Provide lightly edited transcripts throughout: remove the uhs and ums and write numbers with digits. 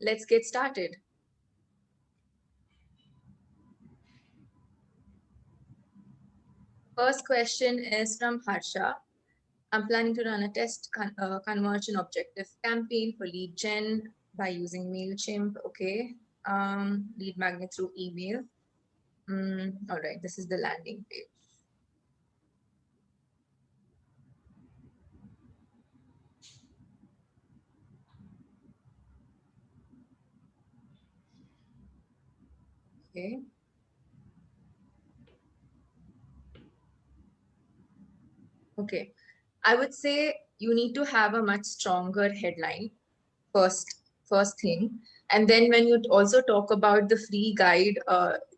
let's get started. First question is from Harsha. I'm planning to run a test conversion objective campaign for lead gen by using MailChimp. Okay. Lead magnet through email. All right. This is the landing page. Okay. Okay. I would say you need to have a much stronger headline first thing. And then when you also talk about the free guide,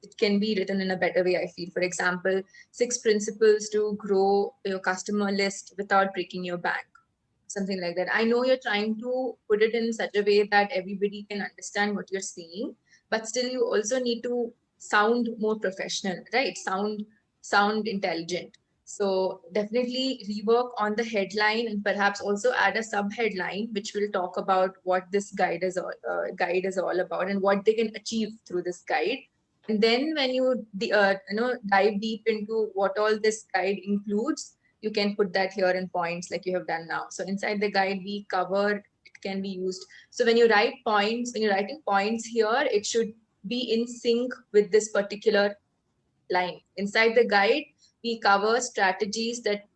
it can be written in a better way, I feel. For example, 6 principles to grow your customer list without breaking your bank, something like that. I know you're trying to put it in such a way that everybody can understand what you're saying, but still you also need to sound more professional, right? Sound intelligent. So definitely rework on the headline and perhaps also add a sub headline which will talk about what this guide is all about and what they can achieve through this guide. And then when you dive deep into what all this guide includes, you can put that here in points like you have done now. So inside the guide we cover, it can be used. So when you write points, when you're writing points here, it should be in sync with this particular line. Inside the guide, we cover strategies that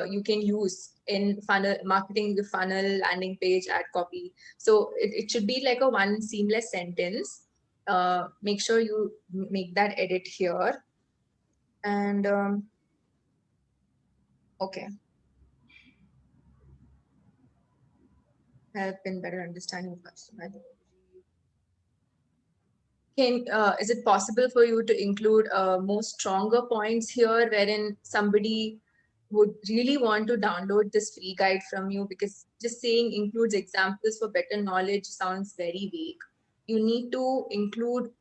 you can use in funnel marketing, the funnel, landing page, ad copy. So it should be like a one seamless sentence. Make sure you make that edit here. And okay, help in better understanding customer. Is it possible for you to include more stronger points here wherein somebody would really want to download this free guide from you? Because just saying includes examples for better knowledge sounds very vague. You need to include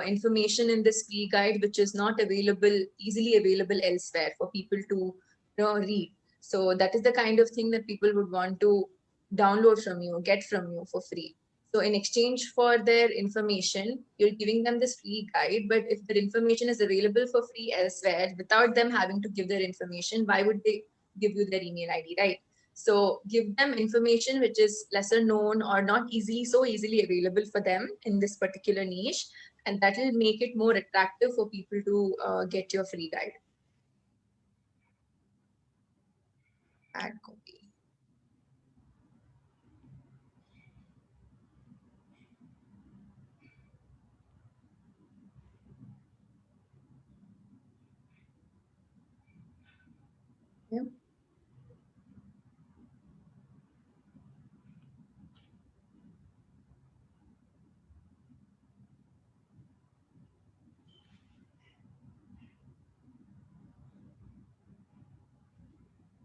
information in this free guide which is not easily available elsewhere for people to read. So that is the kind of thing that people would want to download from you, get from you for free. So in exchange for their information, you're giving them this free guide, but if their information is available for free elsewhere without them having to give their information, why would they give you their email ID, right? So give them information which is lesser known or not so easily available for them in this particular niche, and that will make it more attractive for people to get your free guide. Add copy. Yeah.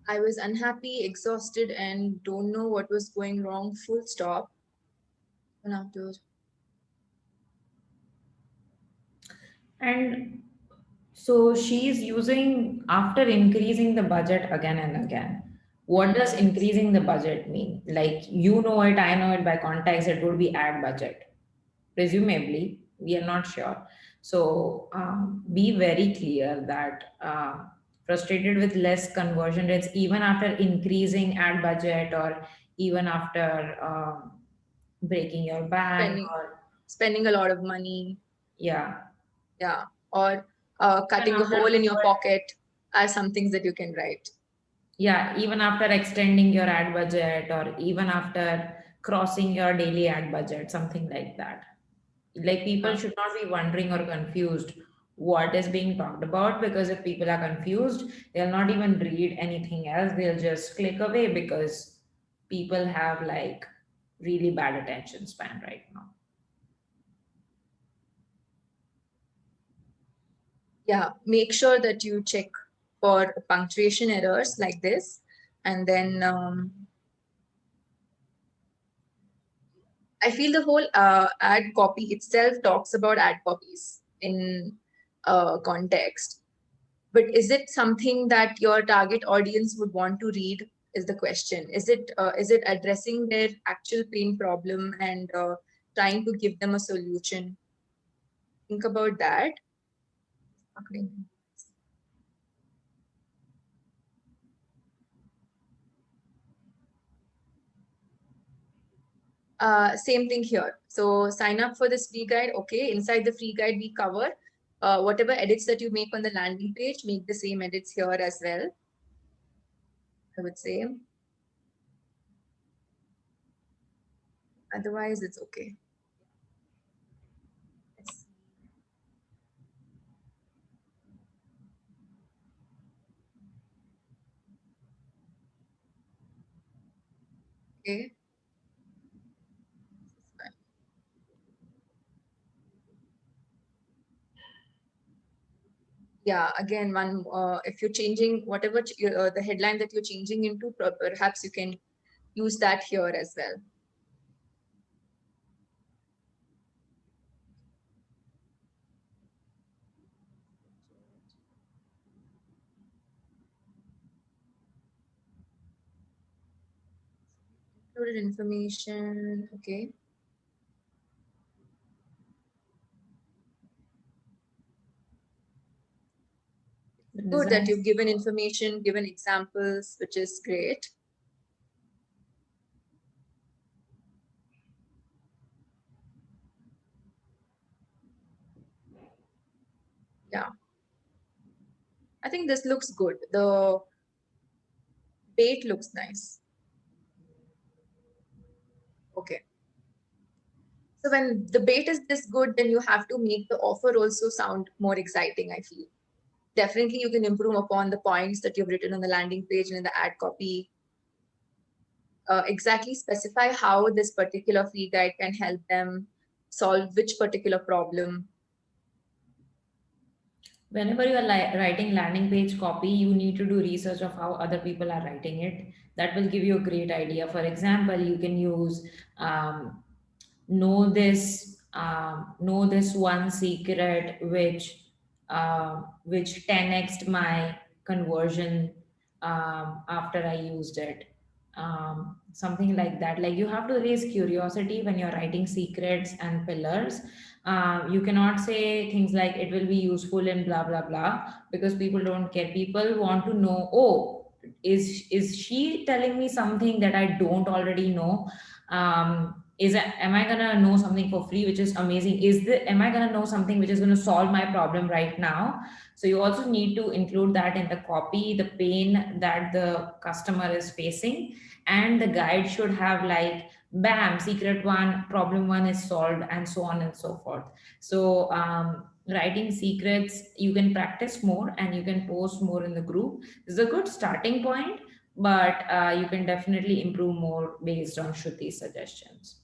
I was unhappy, exhausted, and don't know what was going wrong. Full stop. And afterwards. And so she's using, after increasing the budget again and again. What does increasing the budget mean? Like, you know it, I know it, by context, it would be ad budget. Presumably, we are not sure. So be very clear that frustrated with less conversion rates, even after increasing ad budget, or even after breaking your bank, spending or spending a lot of money, yeah, yeah, or even cutting a after hole in your pocket are some things that you can write. yeah, even after extending your ad budget, or even after crossing your daily ad budget, something like that. Like, people should not be wondering or confused what is being talked about, because if people are confused, they'll not even read anything else, they'll just click away, because people have like really bad attention span right now. Yeah, make sure that you check for punctuation errors like this, and then I feel the whole ad copy itself talks about ad copies in context. But is it something that your target audience would want to read? Is the question. Is it addressing their actual pain problem and trying to give them a solution. Think about that. Same thing here. So sign up for this free guide. Okay, inside the free guide, we cover whatever edits that you make on the landing page, make the same edits here as well, I would say. Otherwise, it's okay. Okay. Yeah, again, one if you're changing whatever the headline that you're changing into, perhaps you can use that here as well. Included information. Okay. Good that you've given information, given examples, which is great. Yeah. I think this looks good. The bait looks nice. Okay. So when the bait is this good, then you have to make the offer also sound more exciting, I feel. Definitely you can improve upon the points that you've written on the landing page and in the ad copy. Exactly specify how this particular free guide can help them solve which particular problem. Whenever you are writing landing page copy, you need to do research of how other people are writing it. That will give you a great idea. For example, you can use know this one secret which 10x'd my conversion after I used it. Something like that. Like, you have to raise curiosity when you're writing secrets and pillars. You cannot say things like it will be useful in blah blah blah, because people don't care. People want to know, oh, is she telling me something that I don't already know? Am I gonna know something for free, which is amazing? Am I gonna know something which is gonna solve my problem right now? So you also need to include that in the copy, the pain that the customer is facing, and the guide should have like, bam, secret one, problem one is solved, and so on and so forth. So writing secrets, you can practice more and you can post more in the group. This is a good starting point, but you can definitely improve more based on Shruti's suggestions.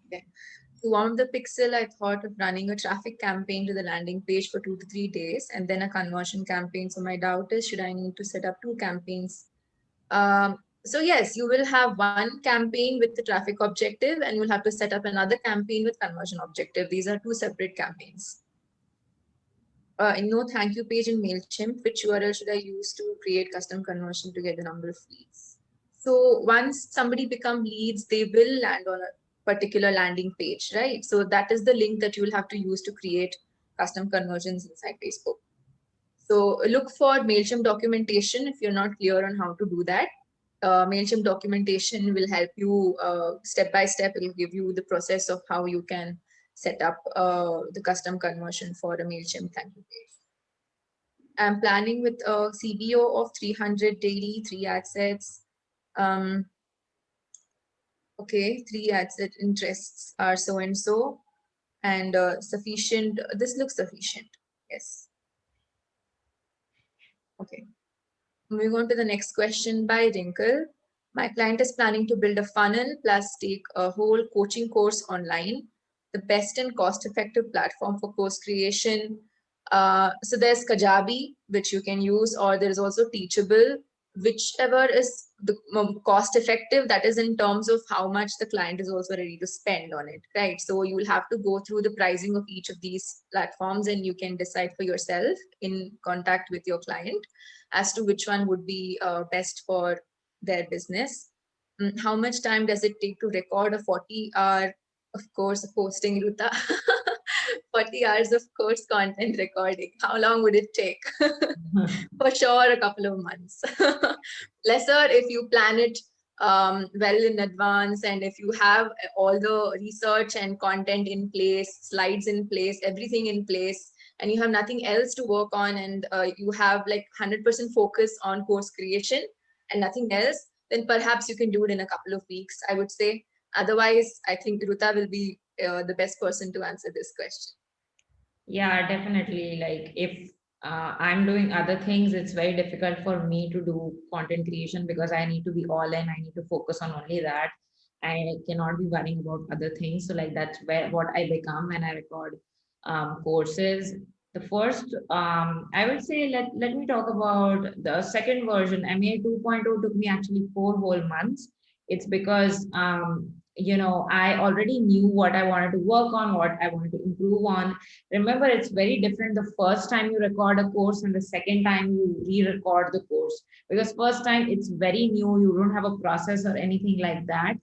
Okay. To warm the pixel, I thought of running a traffic campaign to the landing page for 2 to 3 days and then a conversion campaign. So my doubt is, should I need to set up 2 campaigns? So yes, you will have one campaign with the traffic objective and you'll have to set up another campaign with conversion objective. These are 2 separate campaigns. In no thank you page in MailChimp, which URL should I use to create custom conversion to get the number of leads? So once somebody become leads, they will land on a particular landing page, right? So that is the link that you will have to use to create custom conversions inside Facebook. So look for MailChimp documentation if you're not clear on how to do that. MailChimp documentation will help you step by step. It will give you the process of how you can set up the custom conversion for a MailChimp thank you page. I'm planning with a CBO of 300 daily, 3 ad sets. Okay, 3 ad set interests are so and so, and sufficient. This looks sufficient. Yes. Okay. Moving on to the next question by Wrinkle. My client is planning to build a funnel plus take a whole coaching course online, the best and cost-effective platform for course creation. So there's Kajabi, which you can use, or there's also Teachable, whichever is the cost effective, that is in terms of how much the client is also ready to spend on it, right? So you will have to go through the pricing of each of these platforms, and you can decide for yourself in contact with your client as to which one would be best for their business. How much time does it take to record a 40-hour, of course, posting, Ruta? 40 hours of course content recording. How long would it take? For sure, a couple of months. Lesser if you plan it well in advance, and if you have all the research and content in place, slides in place, everything in place, and you have nothing else to work on, and you have like 100% focus on course creation and nothing else, then perhaps you can do it in a couple of weeks, I would say. Otherwise, I think Ruta will be the best person to answer this question. Yeah, definitely. Like if I'm doing other things, it's very difficult for me to do content creation because I need to be all in. I need to focus on only that. I cannot be worrying about other things. So like that's where what I become when I record courses. The first, I would say, let me talk about the second version. MA 2.0 took me actually 4 whole months. It's because I already knew what I wanted to work on, what I wanted to improve on. Remember, it's very different the first time you record a course and the second time you re-record the course, because first time it's very new, you don't have a process or anything like that,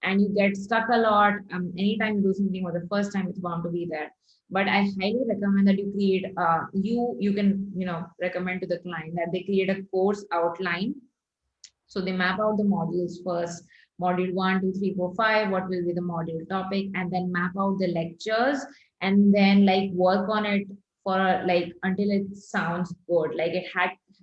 and you get stuck a lot. Anytime you do something for the first time, it's bound to be there. But I highly recommend that you create you can recommend to the client that they create a course outline. So they map out the modules first, module 1, 2, 3, 4, 5, what will be the module topic, and then map out the lectures, and then like work on it for like until it sounds good. Like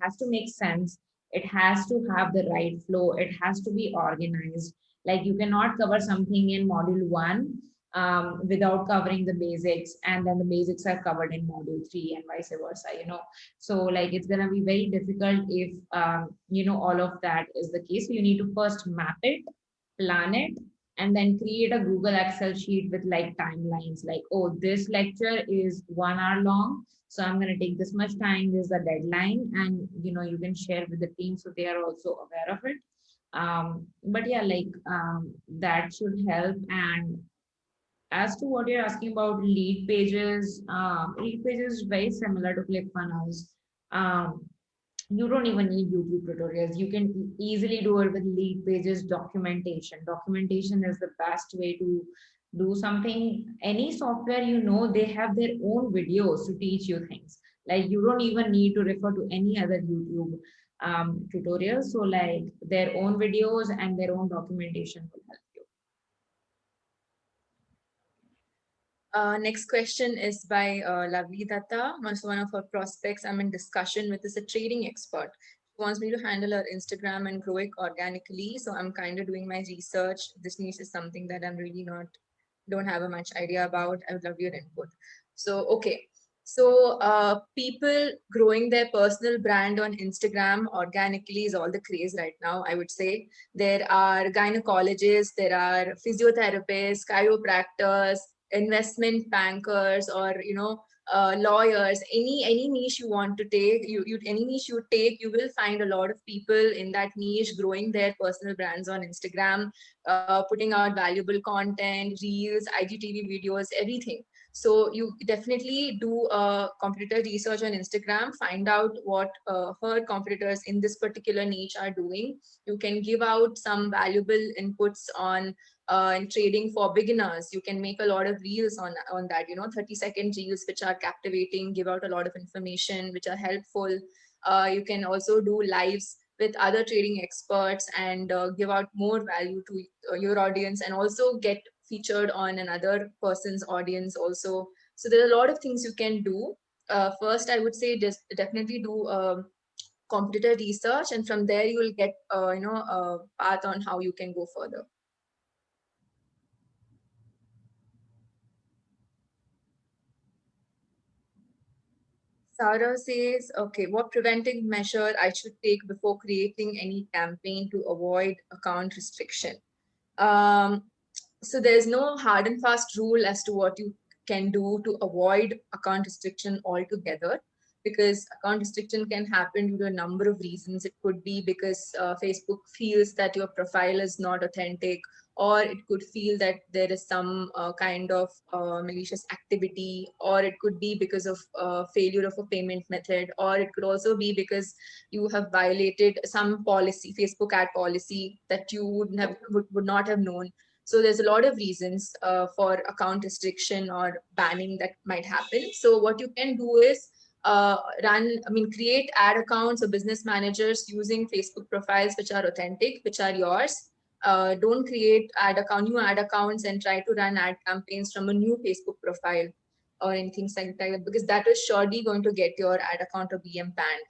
has to make sense. It has to have the right flow. It has to be organized. Like you cannot cover something in module 1 without covering the basics, and then the basics are covered in module 3 and vice versa. So like it's gonna be very difficult if all of that is the case. So you need to first map it, plan it, and then create a Google Excel sheet with like timelines. Like, oh, this lecture is 1 hour long, so I'm gonna take this much time. This is the deadline, and you can share with the team so they are also aware of it. But yeah, like that should help. And as to what you're asking about lead pages very similar to ClickFunnels. Um, you don't even need YouTube tutorials. You can easily do it with lead pages documentation. Documentation is the best way to do something. Any software, they have their own videos to teach you things. Like you don't even need to refer to any other YouTube tutorials. So like their own videos and their own documentation will help you. Next question is by Lavli Datta. One of our prospects I'm in discussion with is a trading expert. She wants me to handle her Instagram and grow it organically. So I'm kind of doing my research. This niche is something that I'm really don't have a much idea about. I would love your input. So, okay. So people growing their personal brand on Instagram organically is all the craze right now, I would say. There are gynecologists, there are physiotherapists, chiropractors, investment bankers, or lawyers. Any niche you want to take, you any niche you take, you will find a lot of people in that niche growing their personal brands on Instagram, putting out valuable content, reels, IGTV videos, everything. So you definitely do competitor research on Instagram, find out what her competitors in this particular niche are doing. You can give out some valuable inputs on in trading for beginners. You can make a lot of reels on that, 30-second reels which are captivating, give out a lot of information which are helpful. You can also do lives with other trading experts and give out more value to your audience, and also get featured on another person's audience also. So there are a lot of things you can do. First, I would say just definitely do competitor research, and from there you will get a path on how you can go further. Sarah says, okay, what preventive measure I should take before creating any campaign to avoid account restriction? So there's no hard and fast rule as to what you can do to avoid account restriction altogether. because account restriction can happen due to a number of reasons. It could be because Facebook feels that your profile is not authentic, or it could feel that there is some kind of malicious activity, or it could be because of failure of a payment method, or it could also be because you have violated some policy, Facebook ad policy, that you would not have known. So there's a lot of reasons for account restriction or banning that might happen. So what you can do is create ad accounts or business managers using Facebook profiles which are authentic, which are yours. Don't create new ad accounts and try to run ad campaigns from a new Facebook profile or anything like that, because that is surely going to get your ad account or BM banned.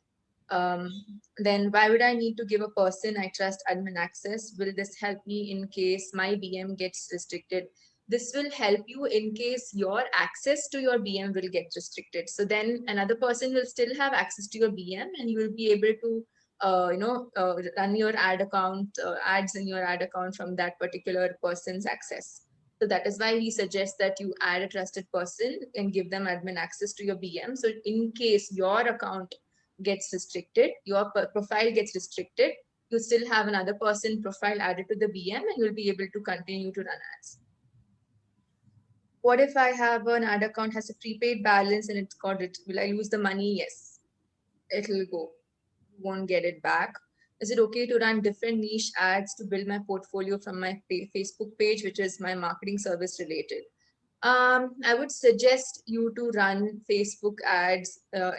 Then why would I need to give a person I trust admin access? Will this help me in case my BM gets restricted? This will help you in case your access to your BM will get restricted. So then another person will still have access to your BM, and you will be able to run your ad account, ads in your ad account from that particular person's access. So that is why we suggest that you add a trusted person and give them admin access to your BM. So in case your account gets restricted, your profile gets restricted, you still have another person profile added to the BM, and you'll be able to continue to run ads. What if I have an ad account has a prepaid balance and it's got it? Will I lose the money? Yes, it'll go. You won't get it back. Is it okay to run different niche ads to build my portfolio from my Facebook page, which is my marketing service related? I would suggest you to run Facebook ads have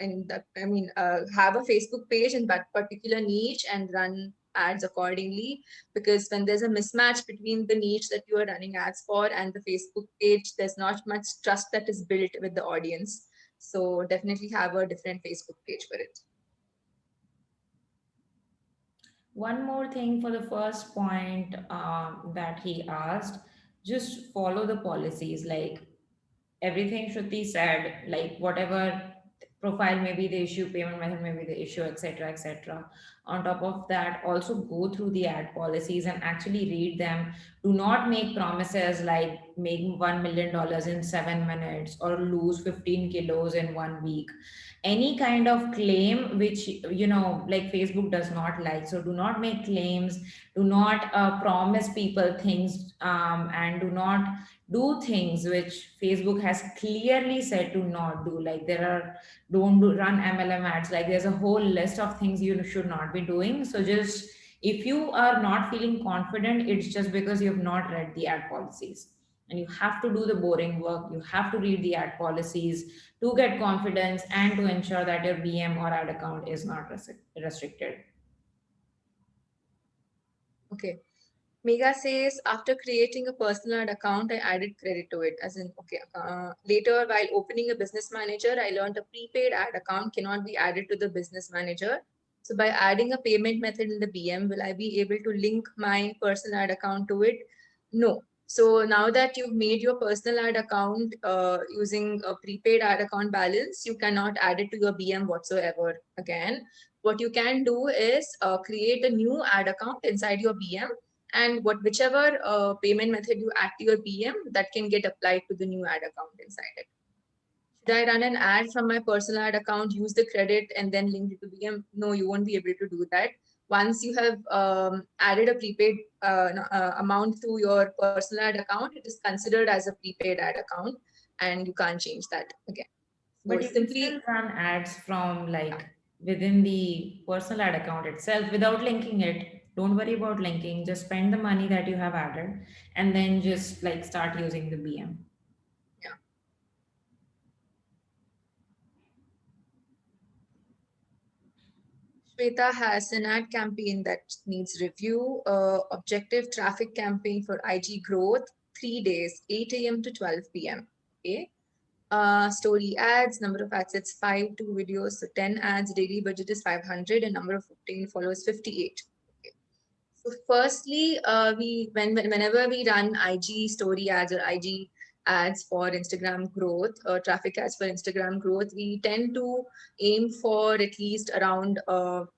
a Facebook page in that particular niche and run ads accordingly. Because when there's a mismatch between the niche that you are running ads for and the Facebook page, there's not much trust that is built with the audience. So definitely have a different Facebook page for it. One more thing for the first point that he asked, just follow the policies. Like everything should be said, like whatever profile may be the issue, payment method may be the issue, etc., etc. On top of that, also go through the ad policies and actually read them. Do not make promises like making $1 million in 7 minutes or lose 15 kilos in 1 week. Any kind of claim which, like Facebook does not like. So do not make claims, do not promise people things, and do not do things which Facebook has clearly said to not do. Like run MLM ads. Like there's a whole list of things you should not be doing. So just, if you are not feeling confident, it's just because you have not read the ad policies. And you have to do the boring work. You have to read the ad policies to get confidence and to ensure that your BM or ad account is not restricted. Okay. Mega says, after creating a personal ad account, I added credit to it. As in, okay, later while opening a business manager, I learned a prepaid ad account cannot be added to the business manager. So by adding a payment method in the BM, will I be able to link my personal ad account to it? No. So now that you've made your personal ad account using a prepaid ad account balance, you cannot add it to your BM whatsoever again. What you can do is create a new ad account inside your BM, and whichever payment method you add to your BM, that can get applied to the new ad account inside it. Should I run an ad from my personal ad account, use the credit, and then link it to BM? No, you won't be able to do that. Once you have added a prepaid amount to your personal ad account, it is considered as a prepaid ad account, and you can't change that again. So But you can still run ads from like within the personal ad account itself without linking it. Don't worry about linking. Just spend the money that you have added and then just like start using the BM. Yeah. Shweta has an ad campaign that needs review. Objective traffic campaign for IG growth, 3 days, 8 a.m. to 12 p.m. Okay. Story ads, number of ads, it's 5, 2 videos, so 10 ads, daily budget is 500, and number of 15 followers 58. Okay. So firstly, whenever we run IG story ads or IG ads for Instagram growth, traffic ads for Instagram growth, we tend to aim for at least around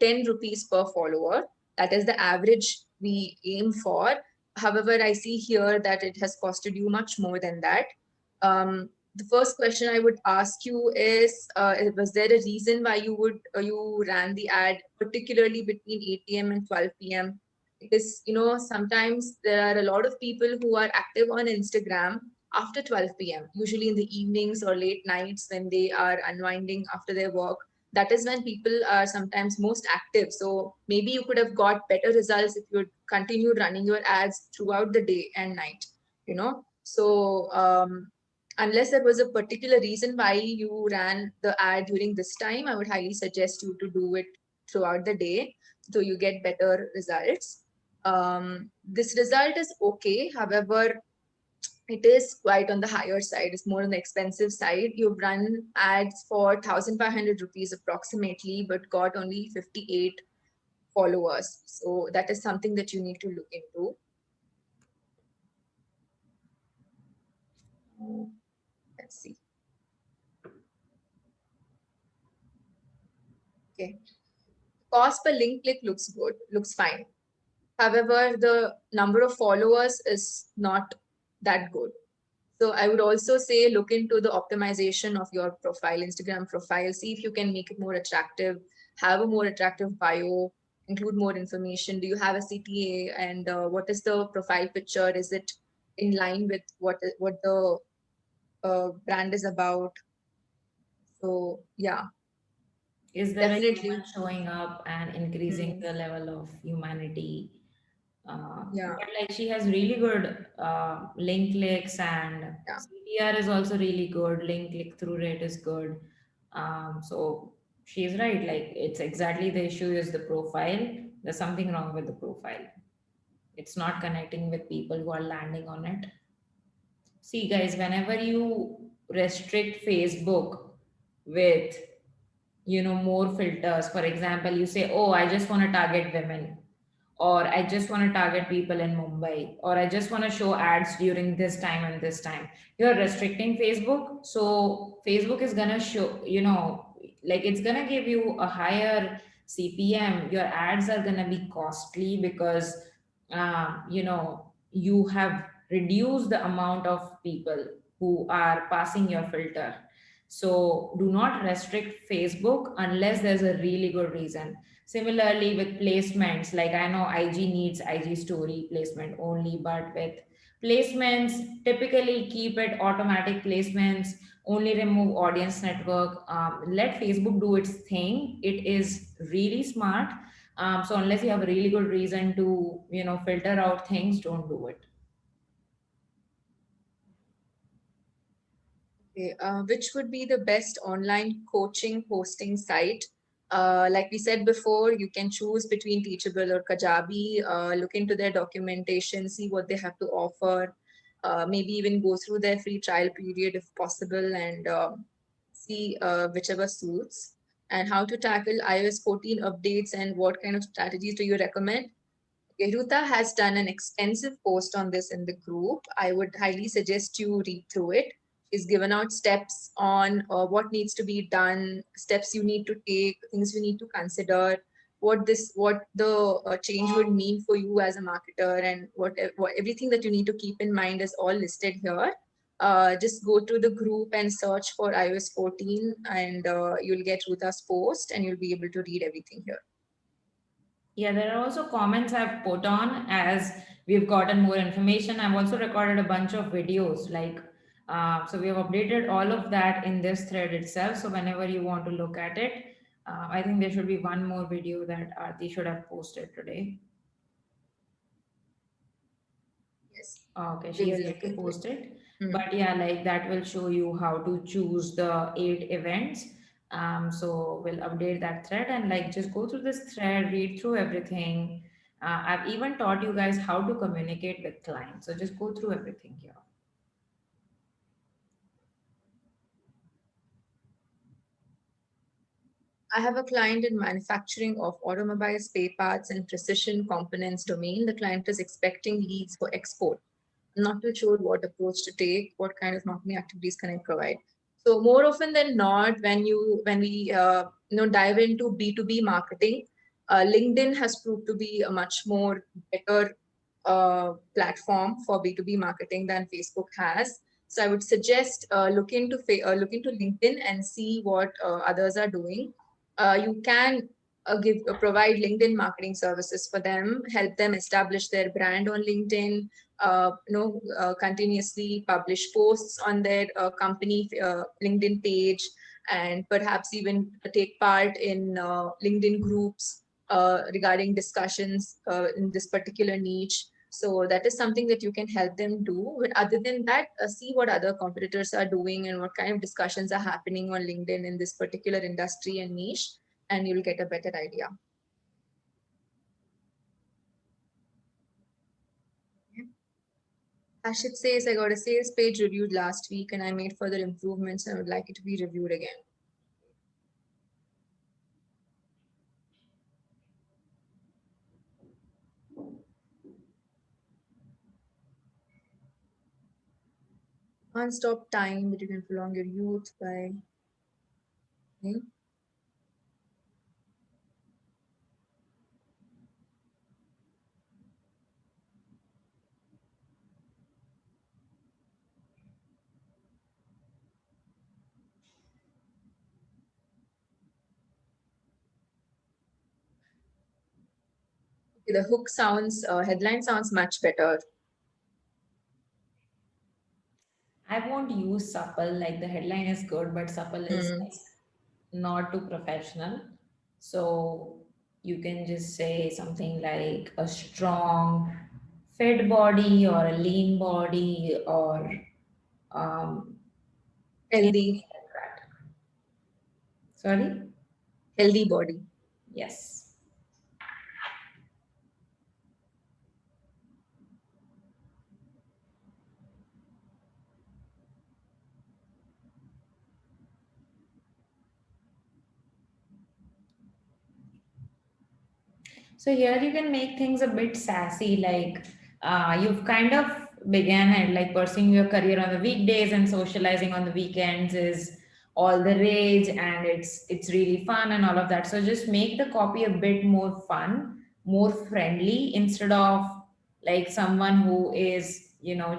10 rupees per follower. That is the average we aim for. However, I see here that it has costed you much more than that. the first question I would ask you is, was there a reason why you ran the ad particularly between 8 p.m. and 12 p.m.? Because sometimes there are a lot of people who are active on Instagram after 12 p.m., usually in the evenings or late nights when they are unwinding after their work. That is when people are sometimes most active. So maybe you could have got better results if you had continued running your ads throughout the day and night. So unless there was a particular reason why you ran the ad during this time, I would highly suggest you to do it throughout the day so you get better results. This result is okay. However, it is quite on the higher side. It's more on the expensive side. You've run ads for 1,500 rupees approximately, but got only 58 followers. So that is something that you need to look into. Let's see. Okay. Cost per link click looks good, looks fine. However, the number of followers is not that good. So I would also say look into the optimization of your profile, Instagram profile. See if you can make it more attractive, have a more attractive bio, include more information. Do you have a CTA, and what is the profile picture? Is it in line with what the brand is about? So yeah, Is there a definitely. human showing up and increasing Mhm. the level of humanity? Yeah, But like she has really good link clicks, and yeah. CTR is also really good. Link click through rate is good. So she's right. Like it's exactly the issue is the profile. There's something wrong with the profile. It's not connecting with people who are landing on it. See, guys, whenever you restrict Facebook with more filters, for example, you say, oh, I just want to target women, or I just want to target people in Mumbai, or I just want to show ads during this time and this time. You're restricting Facebook. So Facebook is going to show, like it's going to give you a higher CPM. Your ads are going to be costly because, you have reduced the amount of people who are passing your filter. So do not restrict Facebook unless there's a really good reason. Similarly, with placements, like I know IG needs IG story placement only, but with placements, typically keep it automatic placements, only remove audience network. Let Facebook do its thing. It is really smart. So unless you have a really good reason to, filter out things, don't do it. Okay, which would be the best online coaching hosting site? Like we said before, you can choose between Teachable or Kajabi. Look into their documentation, see what they have to offer. Maybe even go through their free trial period if possible, and see whichever suits. And how to tackle iOS 14 updates and what kind of strategies do you recommend? Geruta has done an extensive post on this in the group. I would highly suggest you read through it. She's given out steps on what needs to be done, steps you need to take, things you need to consider, what the change would mean for you as a marketer, and what everything that you need to keep in mind is all listed here. Just go to the group and search for iOS 14, and you'll get Ruta's post, and you'll be able to read everything here. Yeah, there are also comments I've put on as we've gotten more information. I've also recorded a bunch of videos, so we have updated all of that in this thread itself. So whenever you want to look at it, I think there should be one more video that Aarti should have posted today. Yes. Okay, she We has will yet look to into it. post it. Hmm. But yeah, like that will show you how to choose the 8 events. So we'll update that thread and like just go through this thread, read through everything. I've even taught you guys how to communicate with clients. So just go through everything here. I have a client in manufacturing of automobile spare parts and precision components domain. The client is expecting leads for export. I'm not too sure what approach to take, what kind of marketing activities can I provide. So more often than not, when we dive into B2B marketing, LinkedIn has proved to be a much more better platform for B2B marketing than Facebook has. So I would suggest look into LinkedIn and see what others are doing. You can provide LinkedIn marketing services for them, help them establish their brand on LinkedIn, continuously publish posts on their company LinkedIn page, and perhaps even take part in LinkedIn groups regarding discussions in this particular niche. So that is something that you can help them do. But other than that, see what other competitors are doing and what kind of discussions are happening on LinkedIn in this particular industry and niche, and you'll get a better idea. Ashit says, I got a sales page reviewed last week and I made further improvements and I would like it to be reviewed again. Can't stop time, but you can prolong your youth by... Okay. The hook sounds, headline sounds much better. I won't use supple, like the headline is good, but supple is like not too professional. So you can just say something like a strong, fit body or a lean body or Healthy. like that. Sorry? Healthy body. Yes. So here you can make things a bit sassy, like you've kind of began at like pursuing your career on the weekdays and socializing on the weekends is all the rage and it's really fun and all of that. So just make the copy a bit more fun, more friendly instead of like someone who is,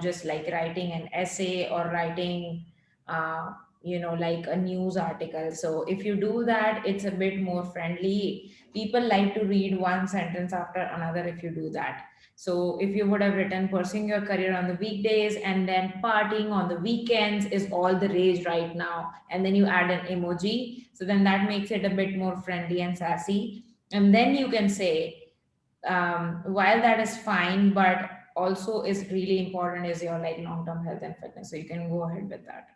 just like writing an essay or writing like a news article. So if you do that, it's a bit more friendly. People like to read one sentence after another if you do that. So if you would have written pursuing your career on the weekdays and then partying on the weekends is all the rage right now, and then you add an emoji, so then that makes it a bit more friendly and sassy. And then you can say, while that is fine, but also is really important is your like long-term health and fitness. So you can go ahead with that.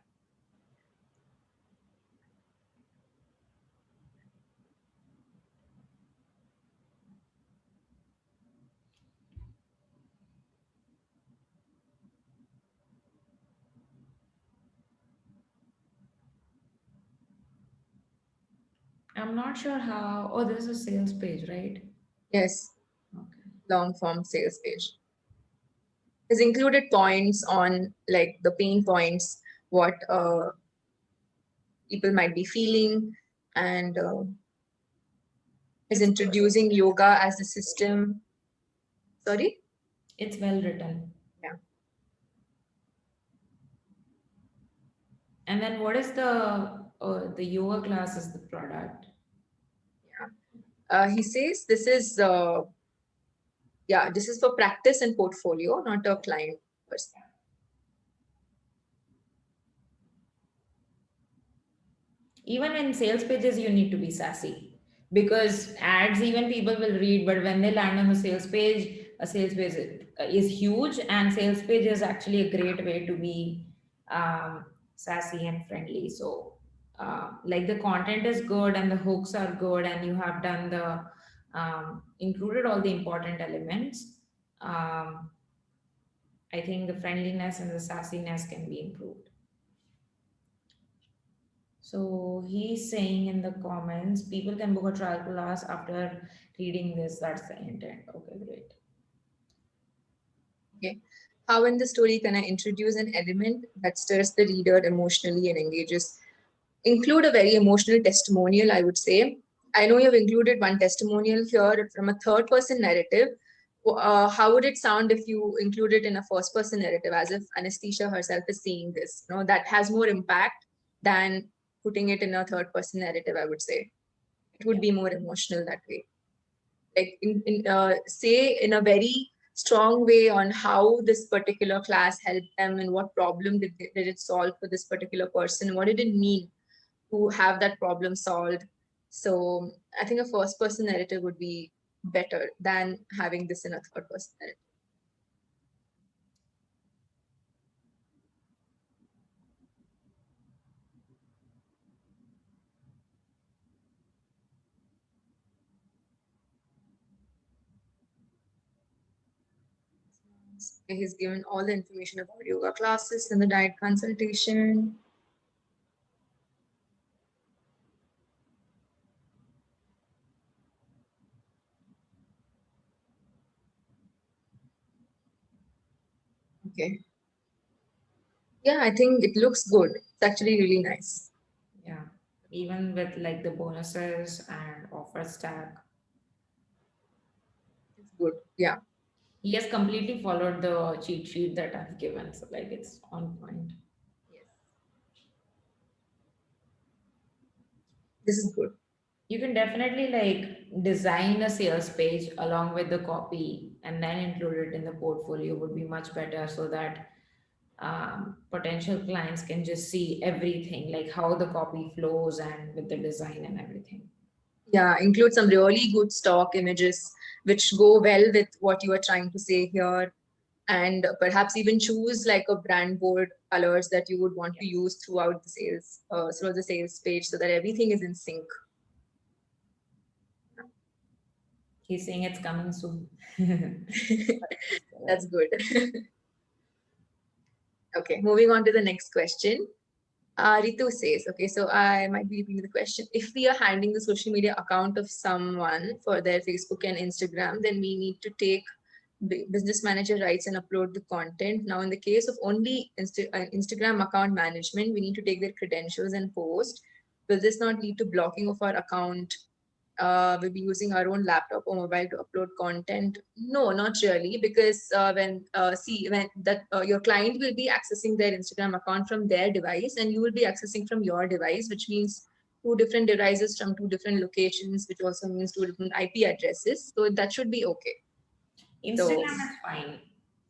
I'm not sure how. Oh, this is a sales page, right? Yes. Okay. Long form sales page. Has included points on like the pain points, what people might be feeling, and is introducing yoga as a system. Sorry? It's well written. Yeah. And then what is the yoga class is the product? Yeah. He says this is this is for practice and portfolio, not a client person. Even in sales pages, you need to be sassy because ads, even people will read, but when they land on the sales page, a sales page is huge, and sales page is actually a great way to be sassy and friendly. So, like the content is good and the hooks are good, and you have done the included all the important elements. I think the friendliness and the sassiness can be improved. So he's saying in the comments, people can book a trial class after reading this. That's the intent. Okay, great. Okay. How in the story can I introduce an element that stirs the reader emotionally and engages? Include a very emotional testimonial, I would say. I know you've included one testimonial here from a third person narrative. how would it sound if you include it in a first person narrative, as if Anesthesia herself is saying this? That has more impact than putting it in a third person narrative, I would say. It would be more emotional that way. Like say in a very strong way on how this particular class helped them and what problem did it solve for this particular person. What did it mean to have that problem solved? So I think a first person narrative would be better than having this in a third person narrative. He's given all the information about yoga classes and the diet consultation. Okay. Yeah, I think it looks good. It's actually really nice. Yeah, even with like the bonuses and offer stack. It's good. Yeah. He has completely followed the cheat sheet that I've given. So like it's on point. Yes. This is good. You can definitely like design a sales page along with the copy and then include it in the portfolio would be much better so that potential clients can just see everything, like how the copy flows and with the design and everything. Yeah, include some really good stock images which go well with what you are trying to say here. And perhaps even choose like a brand board colors that you would want to use throughout the sales page so that everything is in sync. He's saying it's coming soon. That's good. Okay, moving on to the next question. Ritu says, okay, so I might be repeating the question. If we are handling the social media account of someone for their Facebook and Instagram, then we need to take business manager rights and upload the content. Now, in the case of only Instagram account management, we need to take their credentials and post. Will this not lead to blocking of our account? We'll be using our own laptop or mobile to upload content. No, not really, because when that your client will be accessing their Instagram account from their device, and you will be accessing from your device, which means two different devices from two different locations, which also means two different IP addresses. So that should be okay. Instagram is fine.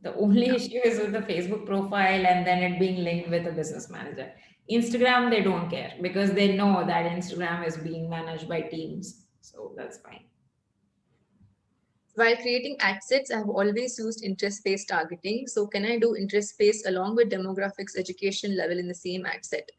The only issue is with the Facebook profile and then it being linked with a business manager. Instagram, they don't care because they know that Instagram is being managed by teams. So that's fine. While creating ad sets, I have always used interest-based targeting. So can I do interest-based along with demographics education level in the same ad set?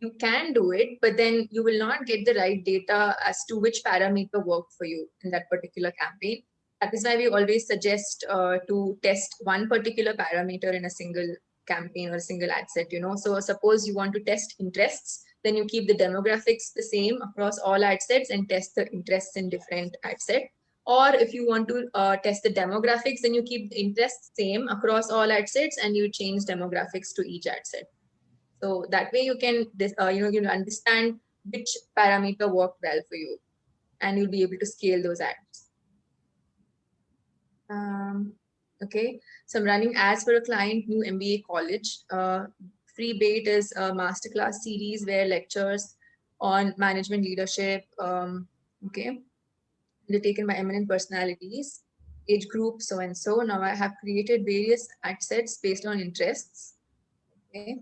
You can do it, but then you will not get the right data as to which parameter worked for you in that particular campaign. That is why we always suggest to test one particular parameter in a single campaign or a single ad set. So suppose you want to test interests, then you keep the demographics the same across all ad sets and test the interests in different ad set. Or if you want to test the demographics, then you keep the interests same across all ad sets and you change demographics to each ad set. So that way you can, you'll understand which parameter worked well for you, and you'll be able to scale those ads. Okay, so I'm running ads for a client, new MBA college. Free Bait is a masterclass series where lectures on management leadership, okay, they're taken by eminent personalities, age group, so and so. Now I have created various ad sets based on interests. Okay.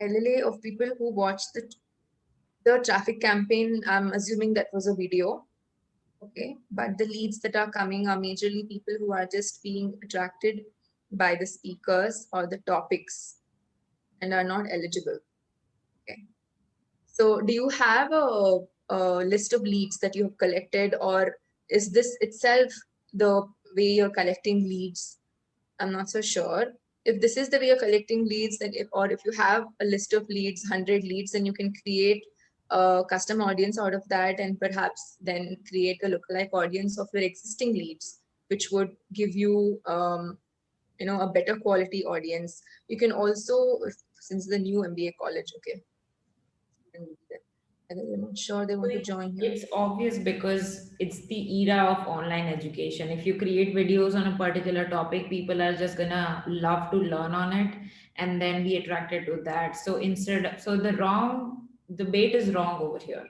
LLA of people who watched the traffic campaign, I'm assuming that was a video. Okay. But the leads that are coming are majorly people who are just being attracted by the speakers or the topics and are not eligible. Okay. So do you have a list of leads that you have collected, or is this itself the way you're collecting leads? I'm not so sure. If this is the way you're collecting leads, then if you have a list of leads, 100 leads, then you can create a custom audience out of that, and perhaps then create a lookalike audience of your existing leads, which would give you, a better quality audience. You can also, since the new MBA college, okay. They're not sure they want to join here. It's obvious because it's the era of online education. If you create videos on a particular topic, people are just gonna love to learn on it and then be attracted to that. So the bait is wrong over here.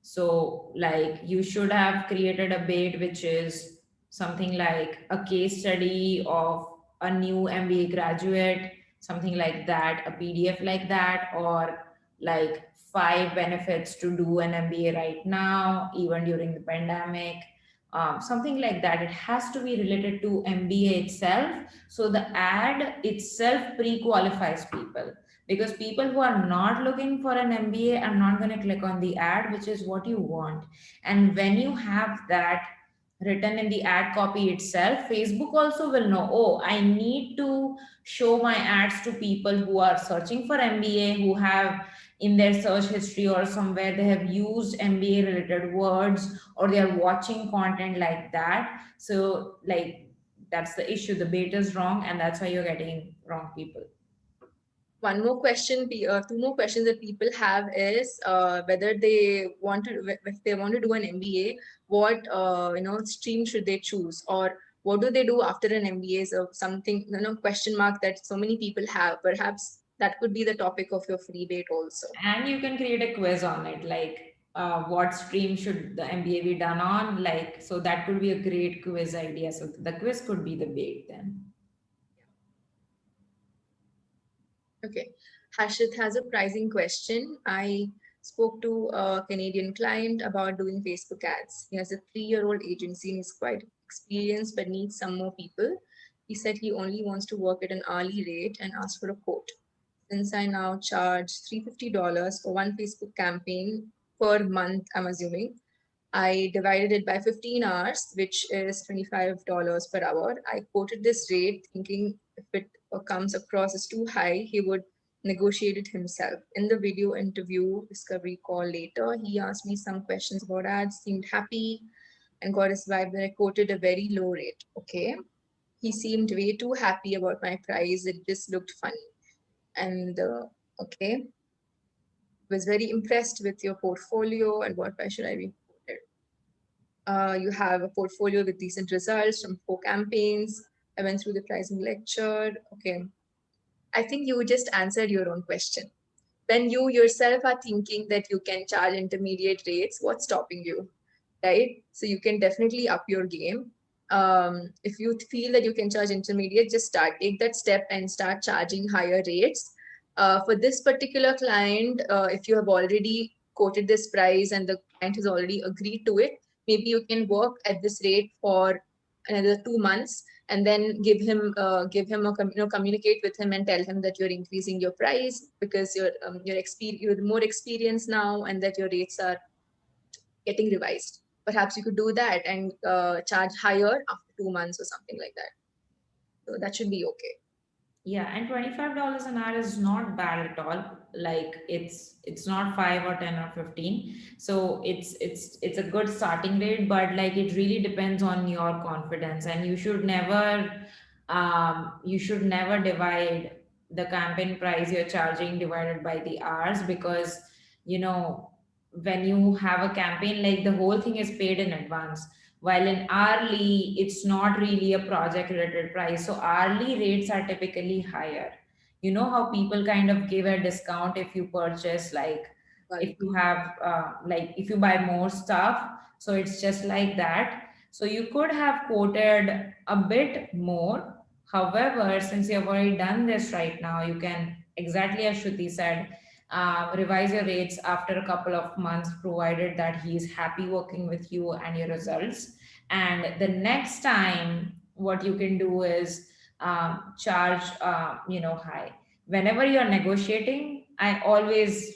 So, like, you should have created a bait which is something like a case study of a new MBA graduate, something like that, a PDF like that, or like 5 benefits to do an MBA right now, even during the pandemic. Something like that. It has to be related to MBA itself. So the ad itself pre qualifies people, because people who are not looking for an MBA are not going to click on the ad, which is what you want. And when you have that written in the ad copy itself, Facebook also will know, oh, I need to show my ads to people who are searching for MBA, who have in their search history or somewhere they have used MBA related words, or they are watching content like that. So, like, that's the issue. The bait is wrong, and that's why you're getting wrong people. One more question, two more questions that people have is whether they want to, if they want to do an MBA, what stream should they choose, or what do they do after an MBA? So something, question mark that so many people have. Perhaps that could be the topic of your free bait also. And you can create a quiz on it, like what stream should the MBA be done on, like, so that could be a great quiz idea. So the quiz could be the bait then. Okay. Hashit has a pricing question. I spoke to a Canadian client about doing Facebook ads. He has a 3-year-old agency and is quite experienced but needs some more people. He said he only wants to work at an hourly rate and asked for a quote. Since I now charge $350 for one Facebook campaign per month, I'm assuming, I divided it by 15 hours, which is $25 per hour. I quoted this rate thinking if it comes across as too high, he would negotiate it himself. In the video interview, discovery call later, he asked me some questions about ads, seemed happy, and got his vibe that I quoted a very low rate. Okay. He seemed way too happy about my price. It just looked funny. And okay, was very impressed with your portfolio and what price should I be quoted. You have a portfolio with decent results from 4 campaigns. I went through the pricing lecture. Okay. I think you just answered your own question. When you yourself are thinking that you can charge intermediate rates, what's stopping you? Right? So you can definitely up your game. If you feel that you can charge intermediate, just take that step and start charging higher rates. For this particular client, if you have already quoted this price and the client has already agreed to it, maybe you can work at this rate for another 2 months and then give him communicate with him and tell him that you're increasing your price because you're more experienced now and that your rates are getting revised. Perhaps you could do that and charge higher after 2 months or something like that. So that should be okay. Yeah, and $25 an hour is not bad at all. Like, it's not 5 or 10 or 15. So it's a good starting rate, but like, it really depends on your confidence, and you should never divide the campaign price you're charging divided by the hours, because you know when you have a campaign, like, the whole thing is paid in advance, while in hourly it's not really a project related price. So hourly rates are typically higher. You know how people kind of give a discount if you purchase, like, if Right. you have like, if you buy more stuff. So it's just like that. So you could have quoted a bit more. However, since you have already done this right now, you can, exactly as Shruti said, revise your rates after a couple of months, provided that he is happy working with you and your results. And the next time, what you can do is charge, high. Whenever you're negotiating, I always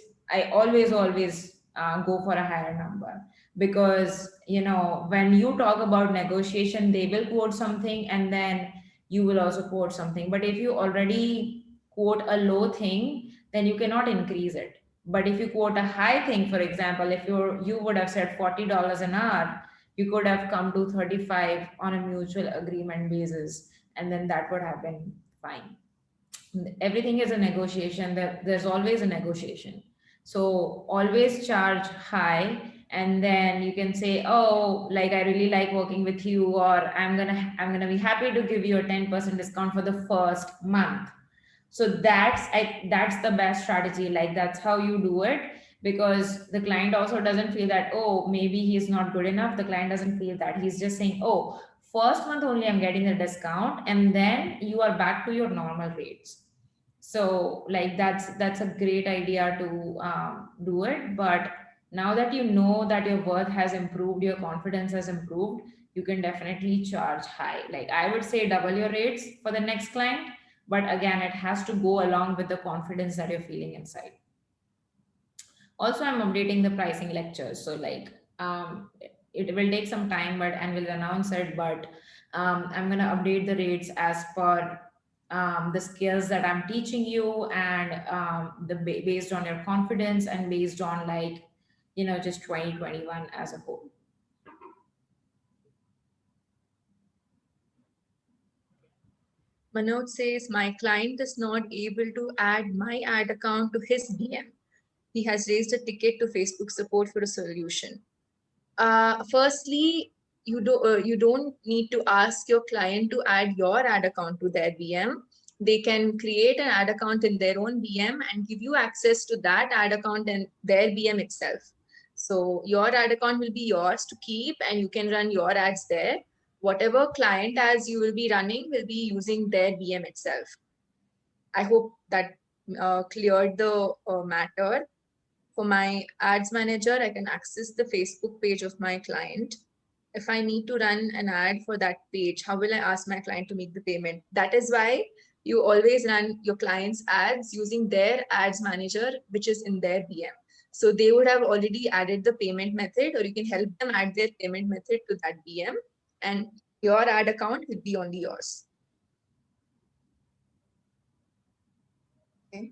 go for a higher number, because when you talk about negotiation, they will quote something and then you will also quote something. But if you already quote a low thing, then you cannot increase it. But if you quote a high thing, for example, if you would have said $40 an hour, you could have come to 35 on a mutual agreement basis, and then that would have been fine. Everything is a negotiation. There's always a negotiation. So always charge high, and then you can say, oh, like I really like working with you, or I'm gonna be happy to give you a 10% discount for the first month. So that's the best strategy. Like that's how you do it, because the client also doesn't feel that, oh, maybe he's not good enough. The client doesn't feel that. He's just saying, oh, first month only I'm getting the discount, and then you are back to your normal rates. So like that's a great idea to do it. But now that you know that your worth has improved, your confidence has improved, you can definitely charge high. Like I would say double your rates for the next client, but again, it has to go along with the confidence that you're feeling inside. Also, I'm updating the pricing lectures, so like it will take some time, but and we'll announce it. But I'm gonna update the rates as per the skills that I'm teaching you, and based on your confidence, and based on like just 2021 as a whole. Manoj says, my client is not able to add my ad account to his DM. He has raised a ticket to Facebook support for a solution. Firstly, you don't need to ask your client to add your ad account to their VM. They can create an ad account in their own VM and give you access to that ad account and their VM itself. So your ad account will be yours to keep, and you can run your ads there. Whatever client ads you will be running will be using their VM itself. I hope that cleared the matter. For my ads manager, I can access the Facebook page of my client. If I need to run an ad for that page, how will I ask my client to make the payment? That is why you always run your client's ads using their ads manager, which is in their VM. So they would have already added the payment method, or you can help them add their payment method to that VM, and your ad account will be only yours. Okay.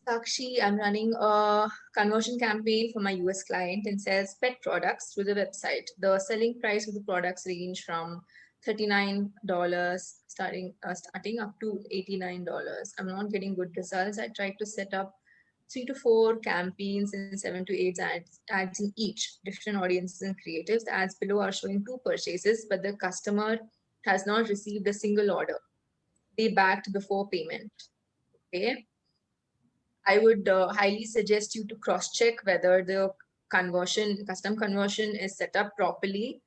Sakshi, I'm running a conversion campaign for my US client and sells pet products through the website. The selling price of the products range from $39 starting up to $89. I'm not getting good results. I tried to set up 3 to 4 campaigns and 7 to 8 ads in each, different audiences and creatives. The ads below are showing 2 purchases, but the customer has not received a single order. They backed before payment. Okay. I would highly suggest you to cross-check whether the custom conversion is set up properly.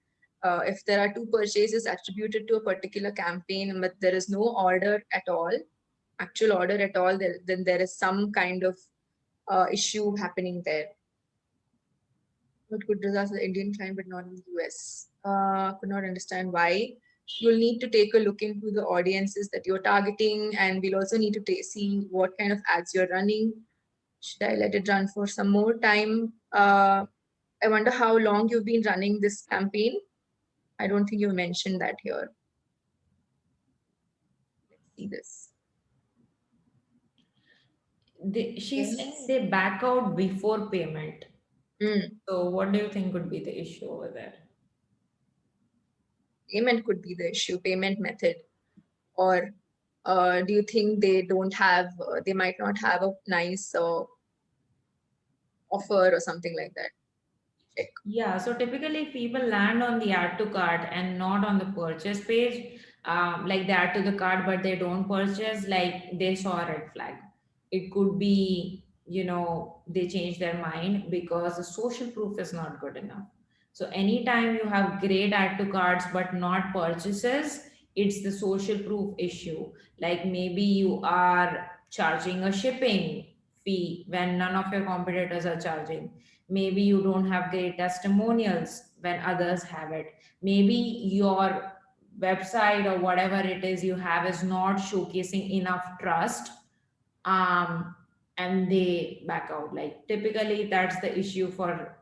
If there are 2 purchases attributed to a particular campaign, but there is no order at all, actual order at all, then there is some kind of issue happening there. What good results the Indian client, but not in the US? Could not understand why. You'll need to take a look into the audiences that you're targeting, and we'll also need to see what kind of ads you're running. Should I let it run for some more time? I wonder how long you've been running this campaign. I don't think you mentioned that here. Let's see this. She's saying they back out before payment. So what do you think would be the issue over there? Payment could be the issue, payment method. Or do you think they don't have, they might not have a nice offer or something like that? Check. Yeah, so typically people land on the add to cart and not on the purchase page. Like they add to the cart, but they don't purchase, like they saw a red flag. It could be, they change their mind because the social proof is not good enough. So anytime you have great add to carts but not purchases, it's the social proof issue. Like maybe you are charging a shipping fee when none of your competitors are charging. Maybe you don't have great testimonials when others have it. Maybe your website or whatever it is you have is not showcasing enough trust, and they back out. Like typically that's the issue for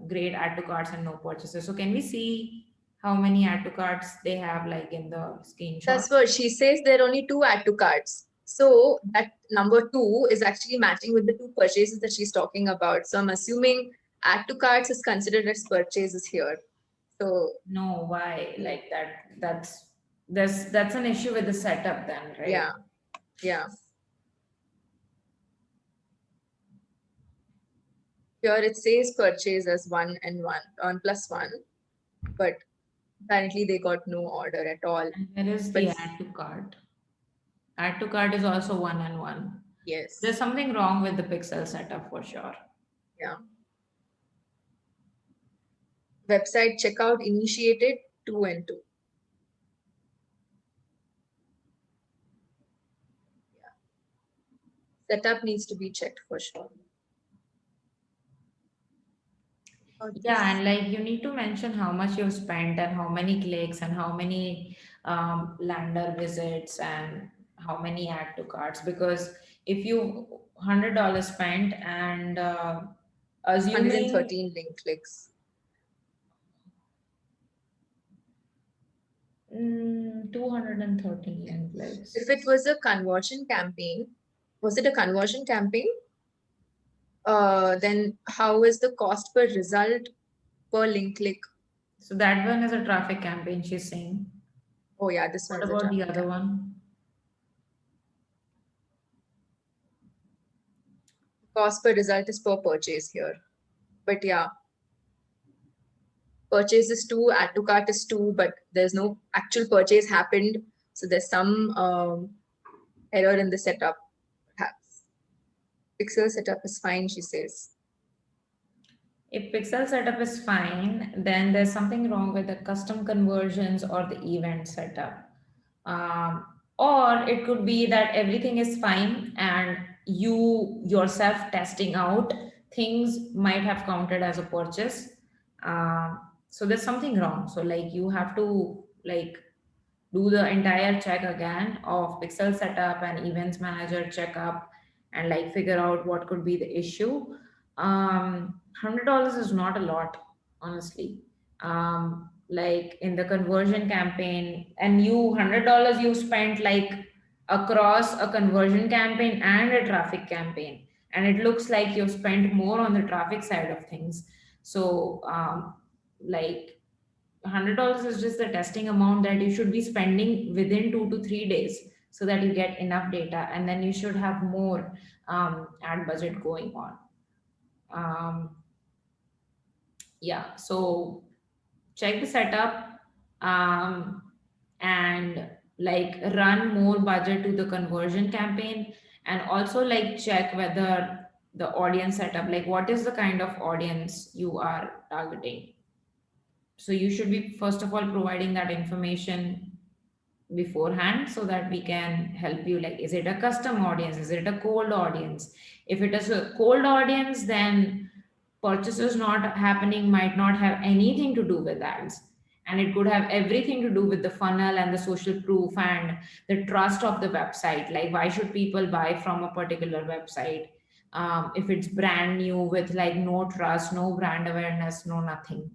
great add to carts and no purchases. So can we see how many add to carts they have, like in the screenshot? That's what she says. There are only 2 add to carts. So that number 2 is actually matching with the 2 purchases that she's talking about. So I'm assuming add to carts is considered as purchases here. So no, why like that? That's an issue with the setup then, right? Yeah. Here it says purchase as 1+1, but apparently they got no order at all. And there is But the add to cart. Add to cart is also 1 and 1. There's yes, something wrong with the pixel setup for sure. yeah. Website checkout initiated 2 and 2. Yeah. Setup needs to be checked for sure. Yeah, and like you need to mention how much you've spent and how many clicks and how many lander visits and how many add to carts. Because if you $100 spent and assuming 113 link clicks. 213 link clicks. If it was a conversion campaign, was it a conversion campaign? Then how is the cost per result per link click? So that one is a traffic campaign, she's saying. Oh yeah, this one What is a about the traffic other campaign. one? Cost per result is per purchase here. But yeah, purchase is 2, add to cart is 2, but there's no actual purchase happened. So there's some error in the setup, perhaps. Pixel setup is fine, she says. If pixel setup is fine, then there's something wrong with the custom conversions or the event setup. Or it could be that everything is fine and you yourself testing out things might have counted as a purchase. So there's something wrong. So like you have to like do the entire check again of pixel setup and events manager checkup and like figure out what could be the issue. $100 is not a lot, honestly. Like in the conversion campaign, and you $100 you spent like across a conversion campaign and a traffic campaign, and it looks like you've spent more on the traffic side of things. So like $100 is just the testing amount that you should be spending within 2 to 3 days so that you get enough data, and then you should have more ad budget going on. Yeah, so check the setup, and like run more budget to the conversion campaign, and also like check whether the audience setup, like what is the kind of audience you are targeting. So you should be first of all providing that information beforehand so that we can help you, like is it a custom audience, is it a cold audience? If it is a cold audience, then purchases not happening might not have anything to do with ads, and it could have everything to do with the funnel and the social proof and the trust of the website. Like why should people buy from a particular website if it's brand new with like no trust, no brand awareness, no nothing?